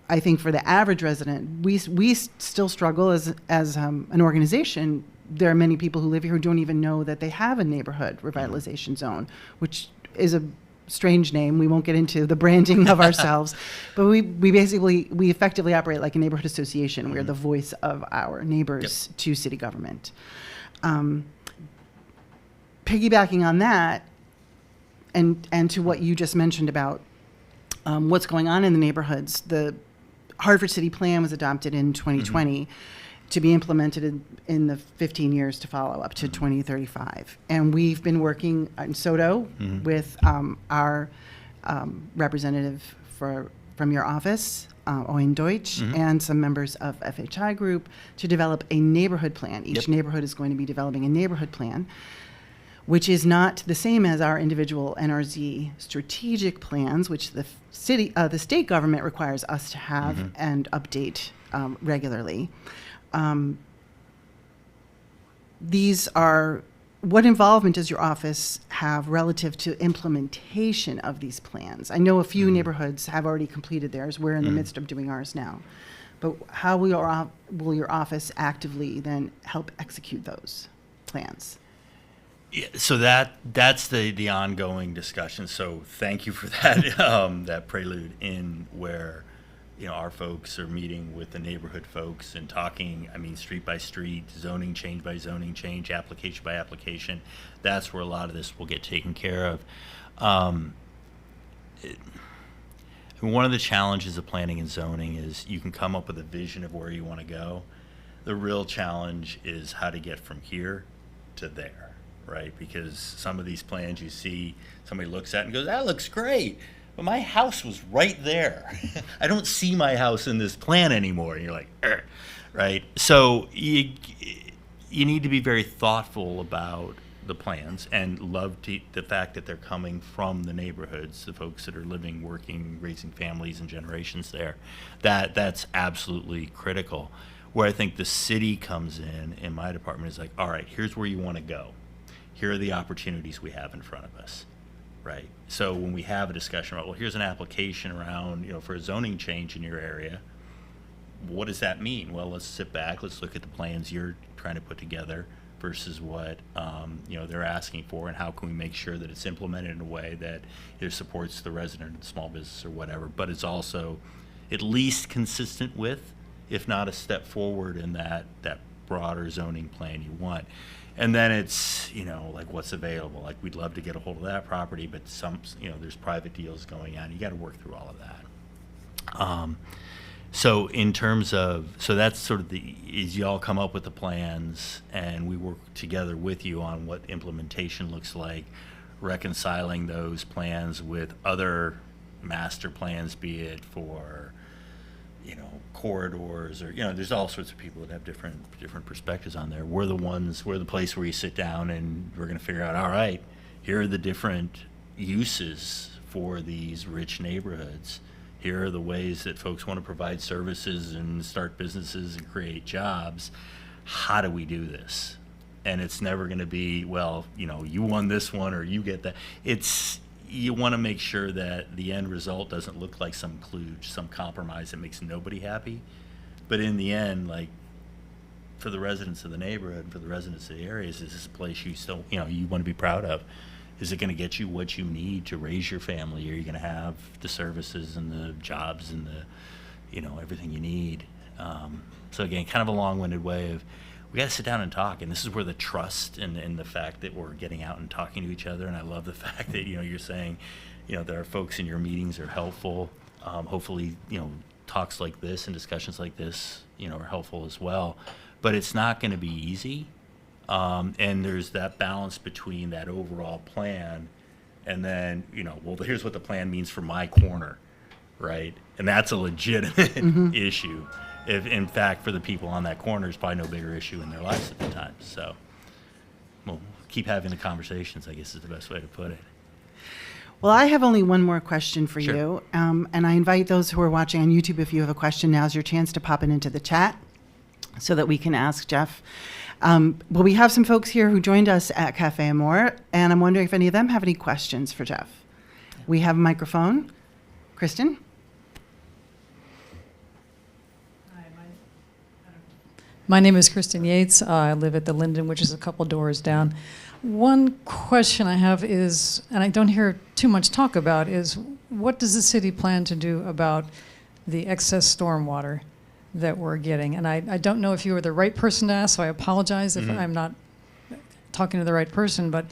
I think for the average resident, we still struggle as an organization. There are many people who live here who don't even know that they have a neighborhood revitalization zone, which is a strange name. We won't get into the branding of ourselves, but we effectively operate like a neighborhood association. We're the voice of our neighbors to city government. Piggybacking on that, and to what you just mentioned about what's going on in the neighborhoods, the Hartford City Plan was adopted in 2020 to be implemented in the 15 years to follow up to 2035. And we've been working in SODO with our representative from your office, Owen Deutsch, and some members of FHI Group to develop a neighborhood plan. Each neighborhood is going to be developing a neighborhood plan, which is not the same as our individual NRZ strategic plans, which the state government requires us to have and update regularly. These are, what involvement does your office have relative to implementation of these plans? I know a few neighborhoods have already completed theirs. We're in the midst of doing ours now. But how will your office actively then help execute those plans? Yeah, so that's the ongoing discussion. So thank you for that that prelude in where our folks are meeting with the neighborhood folks and talking, street by street, zoning change by zoning change, application by application. That's where a lot of this will get taken care of. One of the challenges of planning and zoning is you can come up with a vision of where you want to go. The real challenge is how to get from here to there, right? Because some of these plans you see, somebody looks at and goes, that looks great. But my house was right there. I don't see my house in this plan anymore. And you're like, right? So you need to be very thoughtful about the plans and love the fact that they're coming from the neighborhoods, the folks that are living, working, raising families and generations there. That's absolutely critical. Where I think the city comes in my department, is like, all right, here's where you want to go. Here are the opportunities we have in front of us. Right. So when we have a discussion about, well, here's an application around, for a zoning change in your area, what does that mean? Well, let's sit back, let's look at the plans you're trying to put together versus what, they're asking for, and how can we make sure that it's implemented in a way that either supports the resident, small business, or whatever, but it's also at least consistent with, if not a step forward in that broader zoning plan you want. And then it's, like what's available. Like we'd love to get a hold of that property, but there's private deals going on. You got to work through all of that. So in terms of, that's sort of is y'all come up with the plans and we work together with you on what implementation looks like, reconciling those plans with other master plans, be it for, corridors or, there's all sorts of people that have different perspectives on there. We're the place where you sit down and we're going to figure out, all right, here are the different uses for these rich neighborhoods. Here are the ways that folks want to provide services and start businesses and create jobs. How do we do this? And it's never going to be, well, you won this one or you get that. You want to make sure that the end result doesn't look like some kludge, some compromise that makes nobody happy. But in the end, like, for the residents of the neighborhood, for the residents of the areas, is this a place you still, you want to be proud of? Is it going to get you what you need to raise your family? Are you going to have the services and the jobs and the, everything you need? So again, kind of a long-winded way of, we got to sit down and talk, and this is where the trust and the fact that we're getting out and talking to each other, and I love the fact that, you're saying, that our folks in your meetings are helpful. Hopefully, talks like this and discussions like this, are helpful as well. But it's not going to be easy. And there's that balance between that overall plan and then, well, here's what the plan means for my corner, right? And that's a legitimate issue. If, in fact, for the people on that corner, it's probably no bigger issue in their lives at the time. So we'll keep having the conversations, I guess is the best way to put it. Well, I have only one more question for Sure. you. And I invite those who are watching on YouTube, if you have a question, now's your chance to pop it into the chat so that we can ask Jeff. Well, we have some folks here who joined us at Cafe Amore, and I'm wondering if any of them have any questions for Jeff. We have a microphone. Kristen? My name is Kristen Yates. I live at the Linden, which is a couple doors down. One question I have is, and I don't hear too much talk about, is what does the city plan to do about the excess stormwater that we're getting? And I don't know if you are the right person to ask, so I apologize if I'm not talking to the right person. But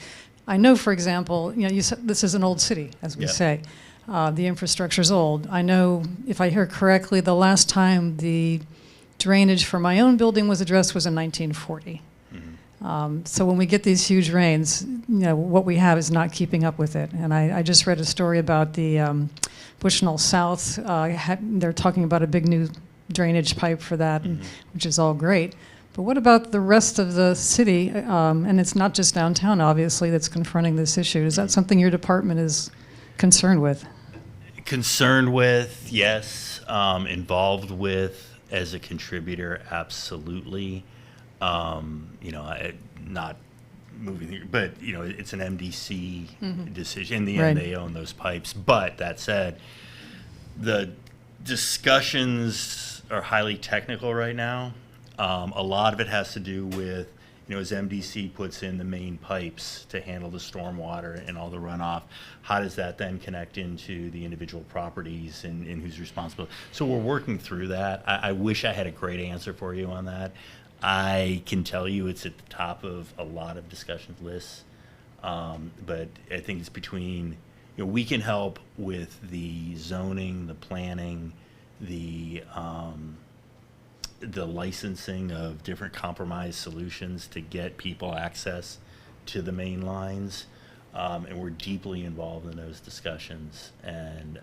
I know, for example, you said this is an old city, as we Yeah. say. The infrastructure's old. I know, if I hear correctly, the last time the drainage for my own building was addressed was in 1940. So when we get these huge rains, what we have is not keeping up with it. And I just read a story about the Bushnell South. They're talking about a big new drainage pipe for that, which is all great. But what about the rest of the city? And it's not just downtown, obviously, that's confronting this issue. Is that something your department is concerned with? Concerned with, yes. Involved with, as a contributor, absolutely. Not moving, but it's an MDC decision. In the end, they own those pipes. But that said, the discussions are highly technical right now. A lot of it has to do with, as MDC puts in the main pipes to handle the stormwater and all the runoff, how does that then connect into the individual properties and who's responsible? So we're working through that. I wish I had a great answer for you on that. I can tell you it's at the top of a lot of discussion lists, but I think it's between, we can help with the zoning, the planning, the licensing of different compromise solutions to get people access to the main lines, and we're deeply involved in those discussions, and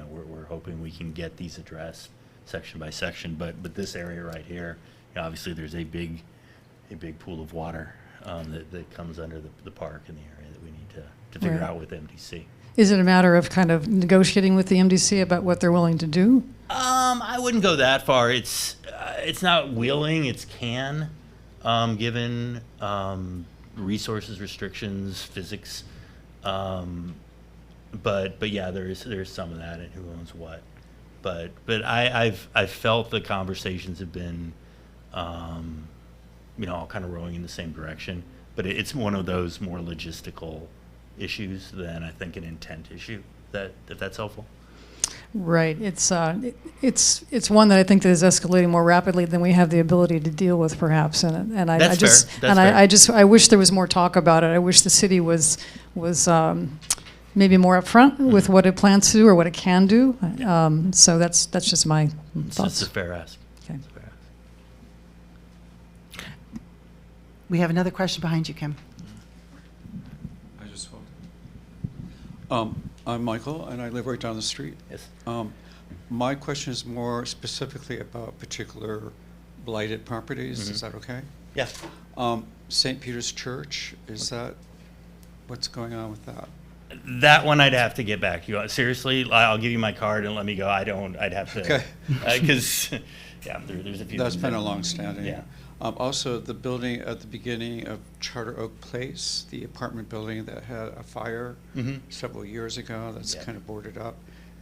we're hoping we can get these addressed section by section, but this area right here, obviously there's a big pool of water that comes under the park in the area that we need to figure out with MDC. Is it a matter of kind of negotiating with the MDC about what they're willing to do? I wouldn't go that far. It's not willing, it's can, given resources, restrictions, physics. But yeah, there's some of that, and who owns what. But I've felt the conversations have been, all kind of rowing in the same direction. But it's one of those more logistical issues than I think an intent issue. If that's helpful. Right. It's one that I think that is escalating more rapidly than we have the ability to deal with, perhaps. And I That's just fair. That's fair. I wish there was more talk about it. I wish the city was maybe more upfront with what it plans to do or what it can do. So that's just my thoughts. It's a fair ask. Okay. It's a fair ask. We have another question behind you, Kim. I just spoke. I'm Michael, and I live right down the street. Yes. My question is more specifically about particular blighted properties. Is that okay? Yeah. St. Peter's Church, is that, what's going on with that? That one I'd have to get back to you on. Seriously, I'll give you my card and let me go. I'd have to. Okay. Because, there's a few. That's things been that- a long standing. Yeah. Also, the building at the beginning of Charter Oak Place, the apartment building that had a fire several years ago, that's Yeah. kind of boarded up.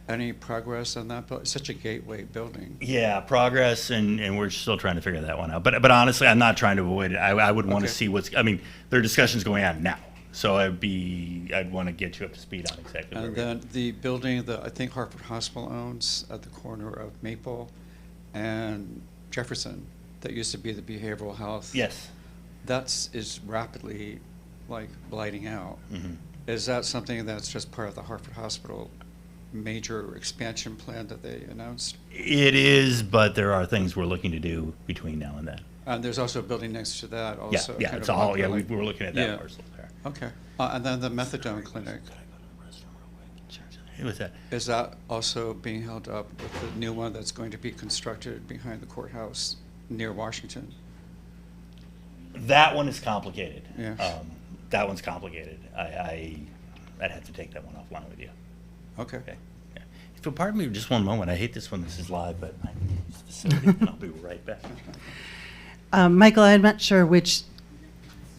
any progress on that? It's such a gateway building. Yeah, progress, and we're still trying to figure that one out. But honestly, I'm not trying to avoid it. I would want to Okay. see what's. I mean, there are discussions going on now, so I'd want to get you up to speed on exactly. Where And we are. then the building that I think Hartford Hospital owns at the corner of Maple and Jefferson, that used to be the behavioral health. Yes. Is rapidly like blighting out. Mhm. Is that something that's just part of the Hartford Hospital major expansion plan that they announced? It is, but there are things we're looking to do between now and then. And there's also a building next to that also. Yeah, kind it's of all. Yeah, like- we were looking at that Yeah. parcel there. Okay. And then the methadone clinic, What's that? is that also being held up with the new one that's going to be constructed behind the courthouse near Washington? That one is complicated. Yeah. That one's complicated. I'd have to take that one offline with you. Okay. Okay. Yeah. If you'll pardon me just one moment, I hate this when this is live, but I need to use the facility, and I'll be right back. Michael, I'm not sure which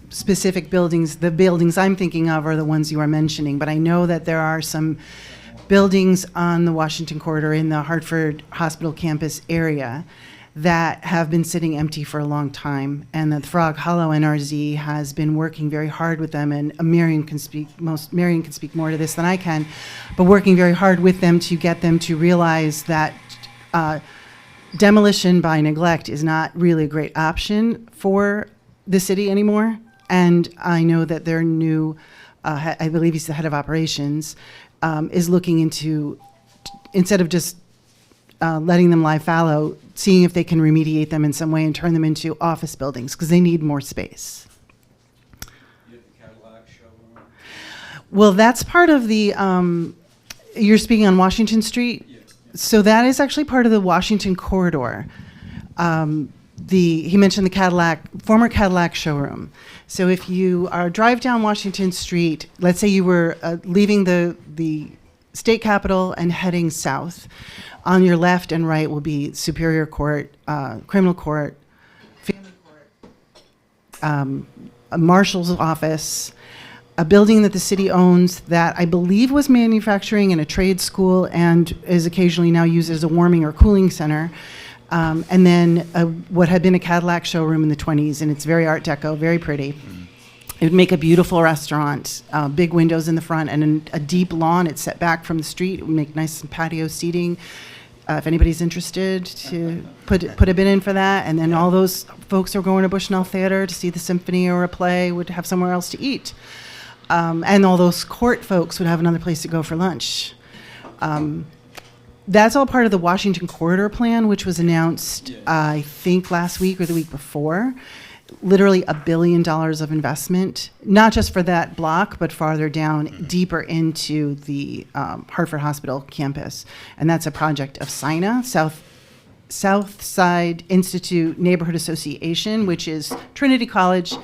specific buildings, the buildings I'm thinking of are the ones you are mentioning, but I know that there are some buildings on the Washington corridor in the Hartford Hospital campus area that have been sitting empty for a long time, and that Frog Hollow NRZ has been working very hard with them, and Marion can speak more to this than I can, but working very hard with them to get them to realize that demolition by neglect is not really a great option for the city anymore. And I know that their new, I believe he's the head of operations, is looking into, instead of just letting them lie fallow, seeing if they can remediate them in some way and turn them into office buildings, because they need more space. Well, that's part of the, you're speaking on Washington Street? So that is actually part of the Washington corridor. He mentioned the former Cadillac showroom. So if you drive down Washington Street, let's say you were leaving the state capitol and heading south, on your left and right will be Superior Court, Criminal Court, Family Court, a marshal's office, a building that the city owns that I believe was manufacturing and a trade school and is occasionally now used as a warming or cooling center. And then what had been a Cadillac showroom in the 20s, and it's very Art Deco, very pretty. It would make a beautiful restaurant, big windows in the front and a deep lawn. It's set back from the street. It would make nice patio seating. If anybody's interested, to put a bid in for that. And then all those folks who are going to Bushnell Theater to see the symphony or a play would have somewhere else to eat. And all those court folks would have another place to go for lunch. That's all part of the Washington Corridor Plan, which was announced, I think, last week or the week before. Literally $1 billion of investment, not just for that block, but farther down, deeper into the Hartford Hospital campus. And that's a project of SINA, Southside Institute Neighborhood Association, which is Trinity College,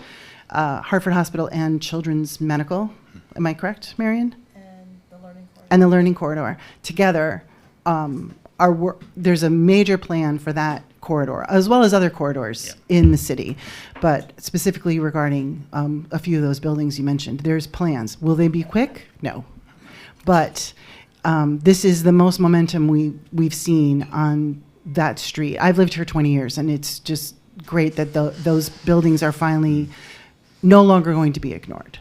Hartford Hospital, and Children's Medical. Am I correct, Marion? And the Learning Corridor. Together, there's a major plan for that corridor, as well as other corridors in the city, but specifically regarding a few of those buildings you mentioned. There's plans. Will they be quick? No. But this is the most momentum we've seen on that street. I've lived here 20 years, and it's just great that those buildings are finally no longer going to be ignored.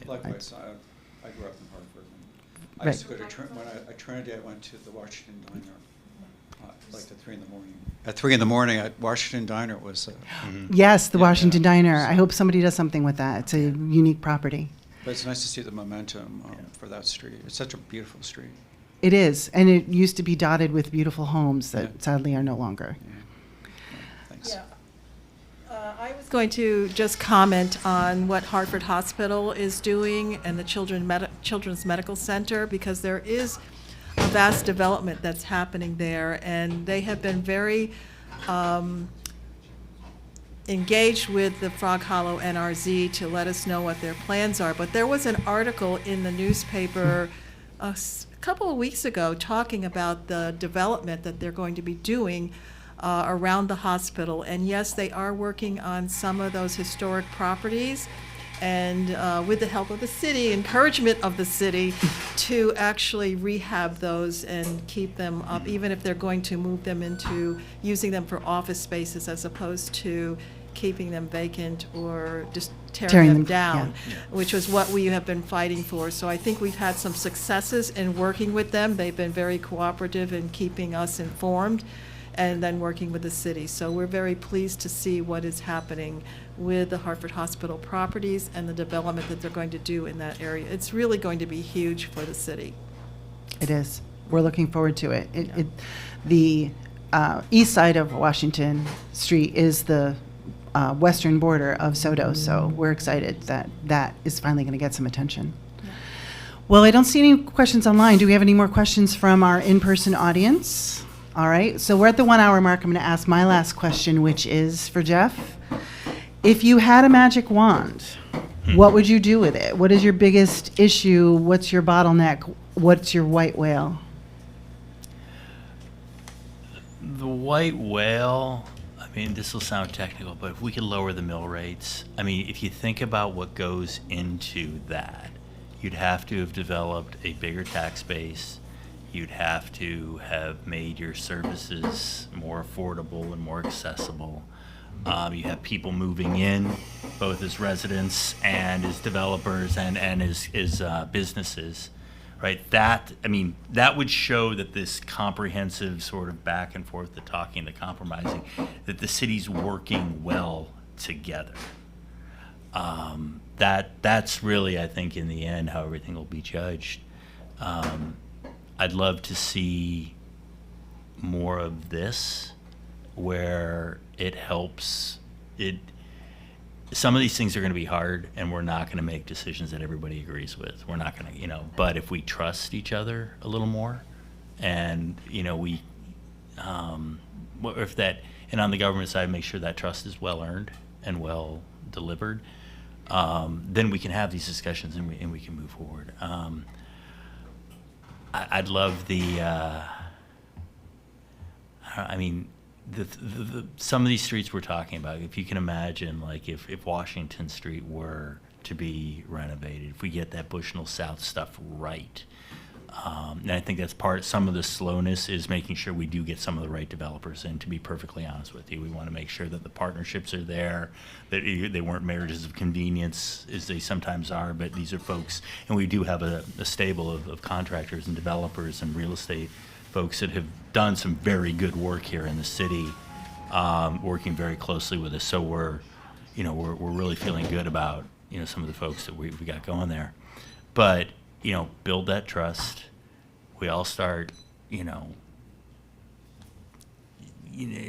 Likewise, I grew up in Hartford. I used to go to, when Trinity, I went to the Washington Diner, like at 3 in the morning. At 3 in the morning at Washington Diner was. Yes, the Yeah, Washington yeah. Diner. I hope somebody does something with that. It's a unique property. But it's nice to see the momentum for that street. It's such a beautiful street. It is, and it used to be dotted with beautiful homes that Yeah. sadly are no longer. Yeah. Thanks. Yeah. I was going to just comment on what Hartford Hospital is doing and the Children's Medical Center, because there is a vast development that's happening there, and they have been very engaged with the Frog Hollow NRZ to let us know what their plans are. But there was an article in the newspaper a couple of weeks ago talking about the development that they're going to be doing around the hospital. And yes, they are working on some of those historic properties. and with the help of the city, encouragement of the city, to actually rehab those and keep them up, even if they're going to move them into using them for office spaces as opposed to keeping them vacant or just tearing them down, which was what we have been fighting for. So I think we've had some successes in working with them. They've been very cooperative in keeping us informed and then working with the city. So we're very pleased to see what is happening with the Hartford Hospital properties and the development that they're going to do in that area. It's really going to be huge for the city. It is. We're looking forward to it. The east side of Washington Street is the western border of SODO, so we're excited that that is finally going to get some attention. Yeah. Well, I don't see any questions online. Do we have any more questions from our in-person audience? All right, so we're at the 1 hour mark. I'm going to ask my last question, which is for Jeff. If you had a magic wand, what would you do with it? What is your biggest issue? What's your bottleneck? What's your white whale? The white whale, I mean, this will sound technical, but if we could lower the mill rates, I mean, if you think about what goes into that, you'd have to have developed a bigger tax base. You'd have to have made your services more affordable and more accessible. You have people moving in, both as residents and as developers and as businesses, right? That, I mean, that would show that this comprehensive sort of back and forth, the talking, the compromising, that the city's working well together. That's really, I think, in the end, how everything will be judged. I'd love to see more of this, where it helps. Some of these things are going to be hard, and we're not going to make decisions that everybody agrees with. We're not going to, but if we trust each other a little more, and, we, if that, and on the government side, make sure that trust is well earned and well delivered, then we can have these discussions and we can move forward. I'd love some of these streets we're talking about, if you can imagine, like if Washington Street were to be renovated, if we get that Bushnell South stuff right, and I think that's some of the slowness is making sure we do get some of the right developers in, to be perfectly honest with you. We want to make sure that the partnerships are there, that they weren't marriages of convenience, as they sometimes are, but these are folks, and we do have a stable of contractors and developers and real estate folks that have done some very good work here in the city, working very closely with us. So we're really feeling good about, some of the folks that we got going there. But, build that trust. We all start,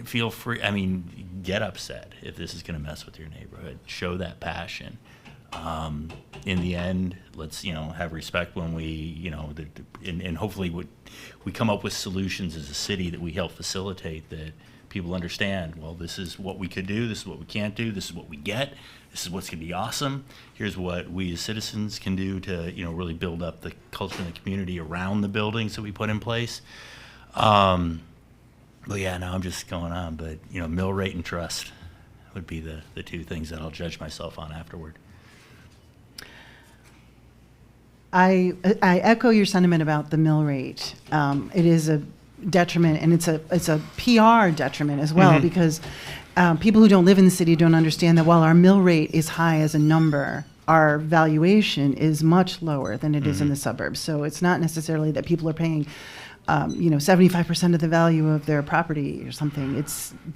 feel free. I mean, get upset if this is going to mess with your neighborhood. Show that passion. In the end, let's, have respect when we, and hopefully we come up with solutions as a city that we help facilitate, that people understand, well, this is what we could do, this is what we can't do, this is what we get, this is what's going to be awesome. Here's what we as citizens can do to, really build up the culture in the community around the buildings that we put in place. But yeah, now I'm just going on, but, mill rate and trust would be the two things that I'll judge myself on afterward. I echo your sentiment about the mill rate. It is a detriment, and it's a PR detriment as well, because people who don't live in the city don't understand that while our mill rate is high as a number, our valuation is much lower than it is in the suburbs. So it's not necessarily that people are paying 75% of the value of their property or something.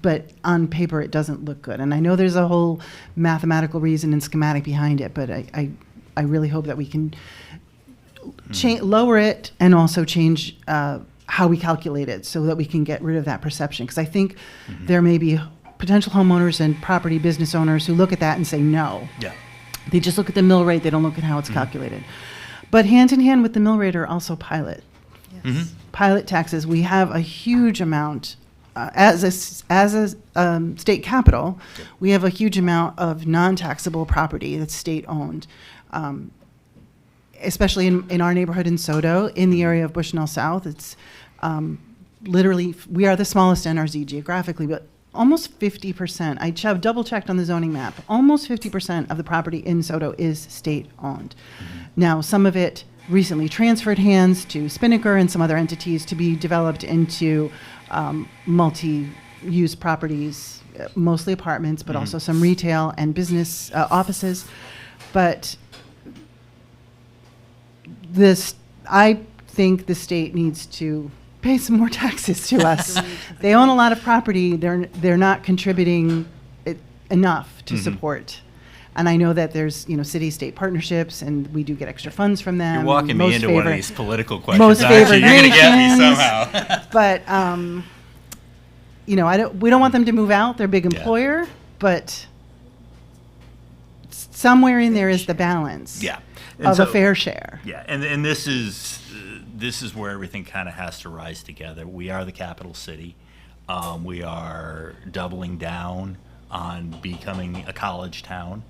But on paper, it doesn't look good. And I know there's a whole mathematical reason and schematic behind it, but I really hope that we can lower it and also change how we calculate it, so that we can get rid of that perception. Because I think there may be potential homeowners and property business owners who look at that and say no. Yeah. They just look at the mill rate. They don't look at how it's calculated. But hand in hand with the mill rate are also pilot. Yes. Pilot taxes. We have a huge amount, as a state capital, we have a huge amount of non-taxable property that's state-owned. Especially in our neighborhood in SODO, in the area of Bushnell South, it's literally, we are the smallest NRZ geographically, but almost 50%. I double checked on the zoning map. Almost 50% of the property in SODO is state-owned. Now, some of it recently transferred hands to Spinnaker and some other entities to be developed into multi-use properties, mostly apartments, but also some retail and business offices. But I think the state needs to pay some more taxes to us. They own a lot of property. They're not contributing enough to support. And I know that there's city-state partnerships, and we do get extra funds from them. You're walking me into one of these political questions. Most favored You're going to get me nations. somehow. But we don't want them to move out. They're a big employer, but somewhere in there is the balance of a fair share. Yeah, and this is where everything kind of has to rise together. We are the capital city. We are doubling down on becoming a college town.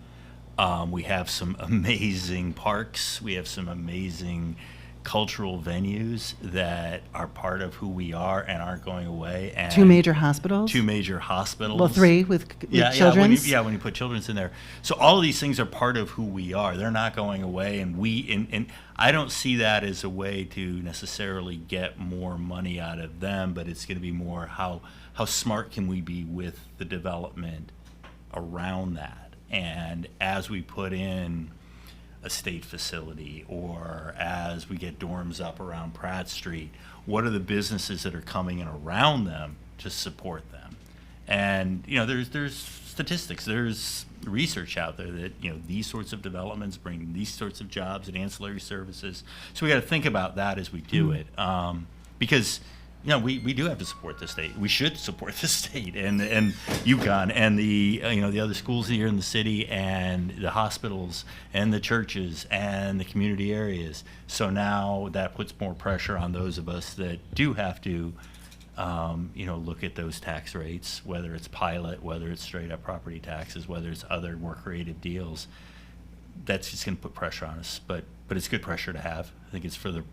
We have some amazing parks. We have some amazing cultural venues that are part of who we are and aren't going away. And Two major hospitals. Well, 3 with children's. When you put children's in there. So all of these things are part of who we are. They're not going away, and I don't see that as a way to necessarily get more money out of them, but it's going to be more how smart can we be with the development around that. And as we put in a state facility, or as we get dorms up around Pratt Street, what are the businesses that are coming in around them to support them? And there's statistics, there's research out there that these sorts of developments bring these sorts of jobs and ancillary services. So we got to think about that as we do it, because we do have to support the state. We should support the state and UConn and the the other schools here in the city, and the hospitals and the churches and the community areas. So now that puts more pressure on those of us that do have to look at those tax rates, whether it's pilot, whether it's straight up property taxes, whether it's other more creative deals. That's just going to put pressure on us, but it's good pressure to have. I think it's for the.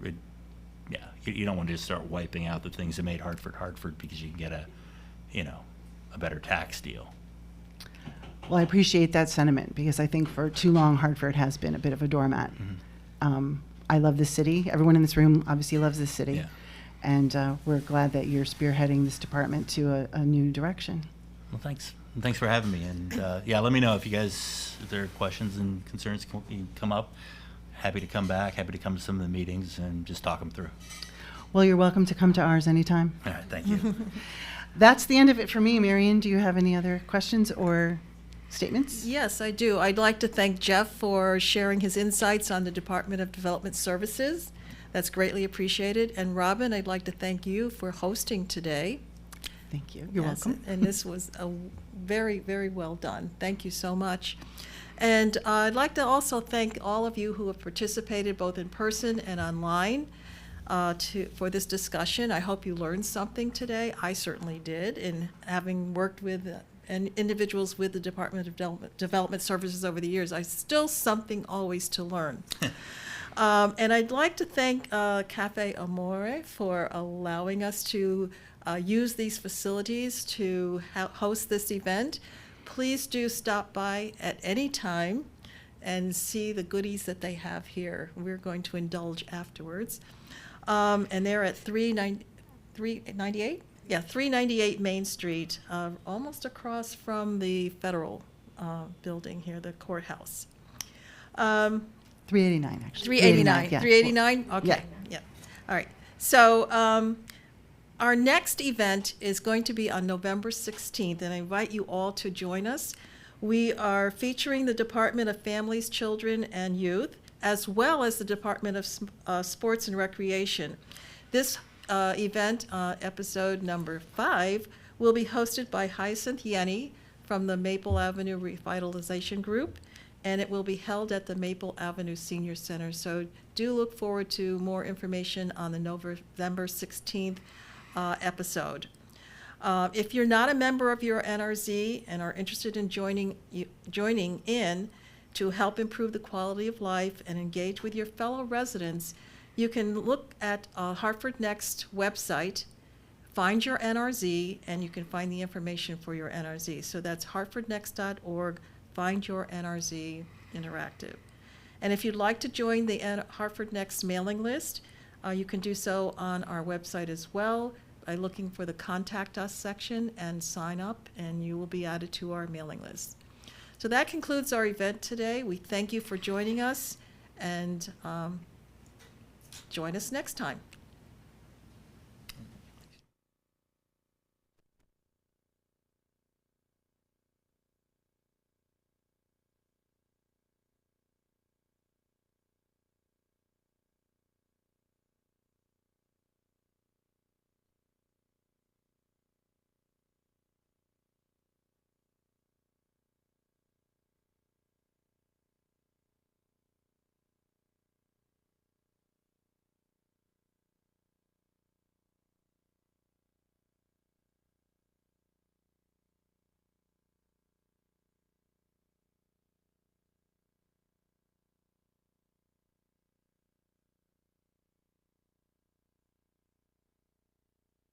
You don't want to just start wiping out the things that made Hartford because you can get a better tax deal. Well, I appreciate that sentiment, because I think for too long Hartford has been a bit of a doormat. I love this city. Everyone in this room obviously loves this city. Yeah. And we're glad that you're spearheading this department to a new direction. Well, thanks. And thanks for having me. And let me know if there are questions and concerns come up. Happy to come back, happy to come to some of the meetings and just talk them through. Well, you're welcome to come to ours anytime. All right, thank you. That's the end of it for me. Marion, do you have any other questions or statements? Yes, I do. I'd like to thank Jeff for sharing his insights on the Department of Development Services. That's greatly appreciated. And Robin, I'd like to thank you for hosting today. Thank you. You're welcome. And this was a very, very well done. Thank you so much. And I'd like to also thank all of you who have participated both in person and online for this discussion. I hope you learned something today. I certainly did, in having worked with individuals with the Department of Development Services over the years. I still something always to learn. And I'd like to thank Cafe Amore for allowing us to use these facilities to host this event. Please do stop by at any time and see the goodies that they have here. We're going to indulge afterwards. And they're at 398? Yeah, 398 Main Street, almost across from the federal building here, the courthouse. 389, actually. 389. Yeah. 389? Okay. Yeah. All right. So our next event is going to be on November 16th, and I invite you all to join us. We are featuring the Department of Families, Children, and Youth, as well as the Department of Sports and Recreation. This event, episode number 5, will be hosted by Hyacinth Yenny from the Maple Avenue Revitalization Group, and it will be held at the Maple Avenue Senior Center. So do look forward to more information on the November 16th episode. If you're not a member of your NRZ and are interested in joining in to help improve the quality of life and engage with your fellow residents, you can look at Hartford NEXT website find your NRZ, and you can find the information for your NRZ. So that's hartfordnext.org, find your NRZ interactive. And if you'd like to join the Hartford Next mailing list, you can do so on our website as well by looking for the Contact Us section and sign up, and you will be added to our mailing list. So that concludes our event today. We thank you for joining us, and join us next time.